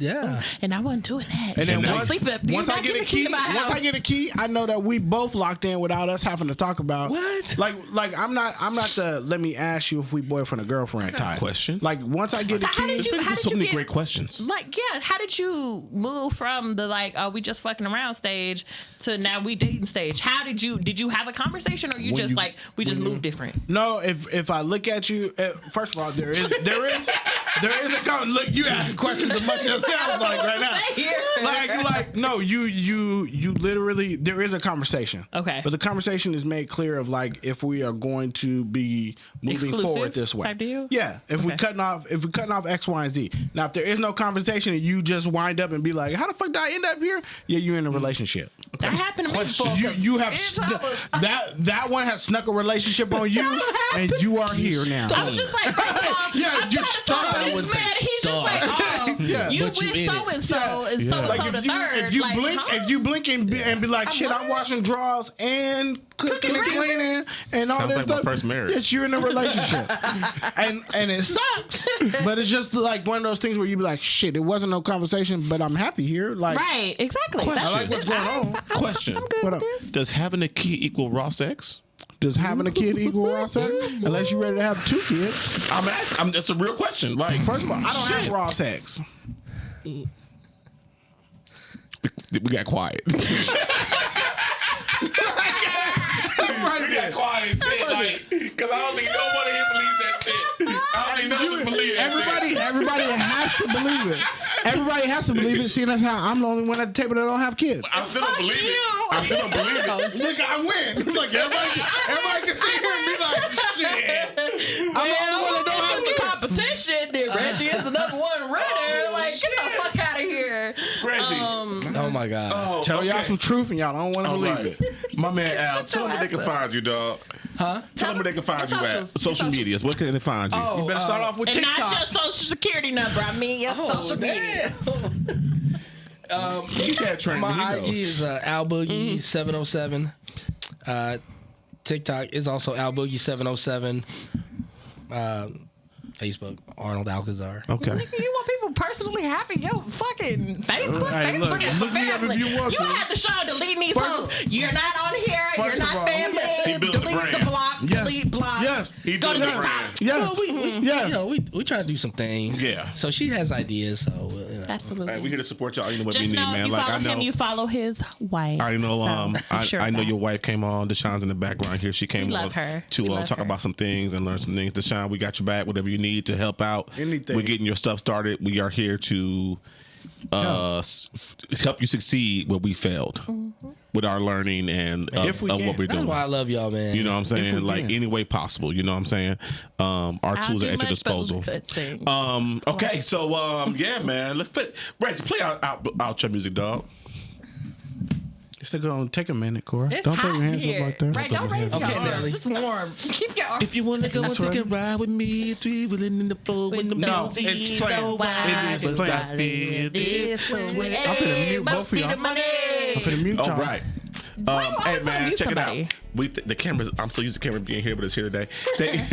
Yeah. and I wasn't doing that. And then And once, sleep up. Do you once not I get give a a key key, to my once house? I get a key, I know that we both locked in without us having to talk about What? Like I'm not the let me ask you if we boyfriend or girlfriend type question. Like once I get So a how key, did you? How did so you many get? great questions. Like, yeah, how did you move from the like, oh, we just fucking around stage to now we dating stage? How did you have a conversation or you When just you- like we just when you- moved different? no, if I look at you, first of all, there is a look. You asking questions as much as it sounds like right now. Like no, you literally there is a conversation. Okay. But the conversation is made clear of like if we are going to be moving Exclusive forward this way. type deal? Yeah. If we Okay. cutting off X, Y, and Z. Now if there is no conversation and you just wind up and be like, how the fuck did I end up here? Yeah, you're in a relationship. That happened to me before. You have It's almost- that one has snuck a relationship on you and you are here now. I was just like, Yeah, I'm you're trying to talk stuck. to this man. He's just like, oh, Yeah. you But you with in so it. and so and so and Like so the third. if you like, blink, huh? if you blink and be like, shit, I'm washing drawers and cooking and breakfast. cleaning and all Sounds this like my stuff. first marriage. Yes, you're in a relationship, and it sucks. But it's just like one of those things where you be like, shit, it wasn't no conversation, but I'm happy here. Like, Right, exactly. Question. I like what's going on. Question. I'm good What with up? this. Does having a key equal raw sex? Does having a kid equal raw sex? Unless you're ready to have 2 kids. I'm asking. That's a real question. Like, First of all, I don't have raw sex. we got quiet. We got quiet and shit, like, because I don't think nobody here believes that shit. I don't think nobody believes that Everybody has to believe it. Everybody has to believe it, seeing as how I'm the only one at the table that don't have kids. shit. I still don't believe it. I still don't believe it. Nigga, I win. Like everybody can sit here and be like, shit. I'm the only one that don't have kids. Competition. Then Reggie is the number one runner. Like, get the fuck out of here. Reggie. Oh my God. Oh, Tell y'all some truth and y'all don't want to All believe right. it. My man Al, tell them where they can find you, dog. Huh? Tell them where they can find you Socials. at. Social medias. Where can they find you? You better start off with And not TikTok. your social security number. I mean your social media. He's had training. My He IG knows. is alboogie 707. TikTok is also alboogie 707. Facebook Arnold Alcazar. Okay. You want people personally having your fucking Facebook? Hey, look, Facebook is look for me up if family. you want to. have to show deleting these First- posts. You're not on here. You're First of not all, family. He built the Delete the brand. block. Yes. Delete block. Yes. He Go to built the TikTok. brand. Yes. Well, we Yes. you know, we try to do some things. Yeah. So she has ideas. So you know. Absolutely. Hey, we here to support y'all. You know what Just we need, know if man. you Like follow I know. him, you follow his wife. I know. So, I'm sure I of know that. your wife came on. Deshawn's in the background here. She came We on love her. to We love talk her. about some things and learn some things. Deshawn, we got your back. Whatever you need to help out. Anything. We're getting your stuff started. We are here to help you succeed where we failed with our learning and If we of can. what we're That's doing. why I love y'all, man. You know what I'm saying? we Like can. any way possible. You know what I'm saying? Our I'll tools do are at your much but disposal. good things. Okay, so yeah, man. Let's play. Reggie, play out your music, dog. It's gonna take a minute, Cora. It's Don't hot throw your hands here. up like that. Right, don't raise your Okay, arms. Nelly. It's warm. Keep your arms. If you wanna go and That's take a right. ride with me, three wheeling in the floor when the No, music it's playing. go Why It is do playing. I live this way? I'm finna mute Must both of be y'all. the money. I'm finna mute All y'all. right. Hey man, mute check somebody? it out. The cameras. I'm so used to camera being here, but it's here today.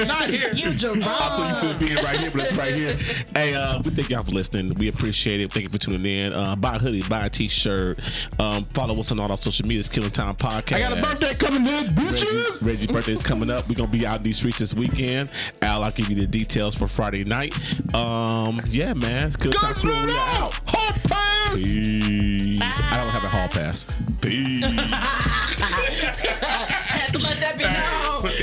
Not here. You Jerome. I'm so used to it being right here, but it's right here. Hey, we thank y'all for listening. We appreciate it. Thank you for tuning in. Buy a hoodie, buy a t-shirt. Follow us on all our social media. It's Killing Time Podcast. I got a birthday coming in, bitches. Reggie's birthday is coming up. We're gonna be out in these streets this weekend. Al, I'll give you the details for Friday night. Yeah, man. It's Killing Time Crew. We are out. Hall pass. Peace. I don't have a hall pass. Peace. Had to let that be known.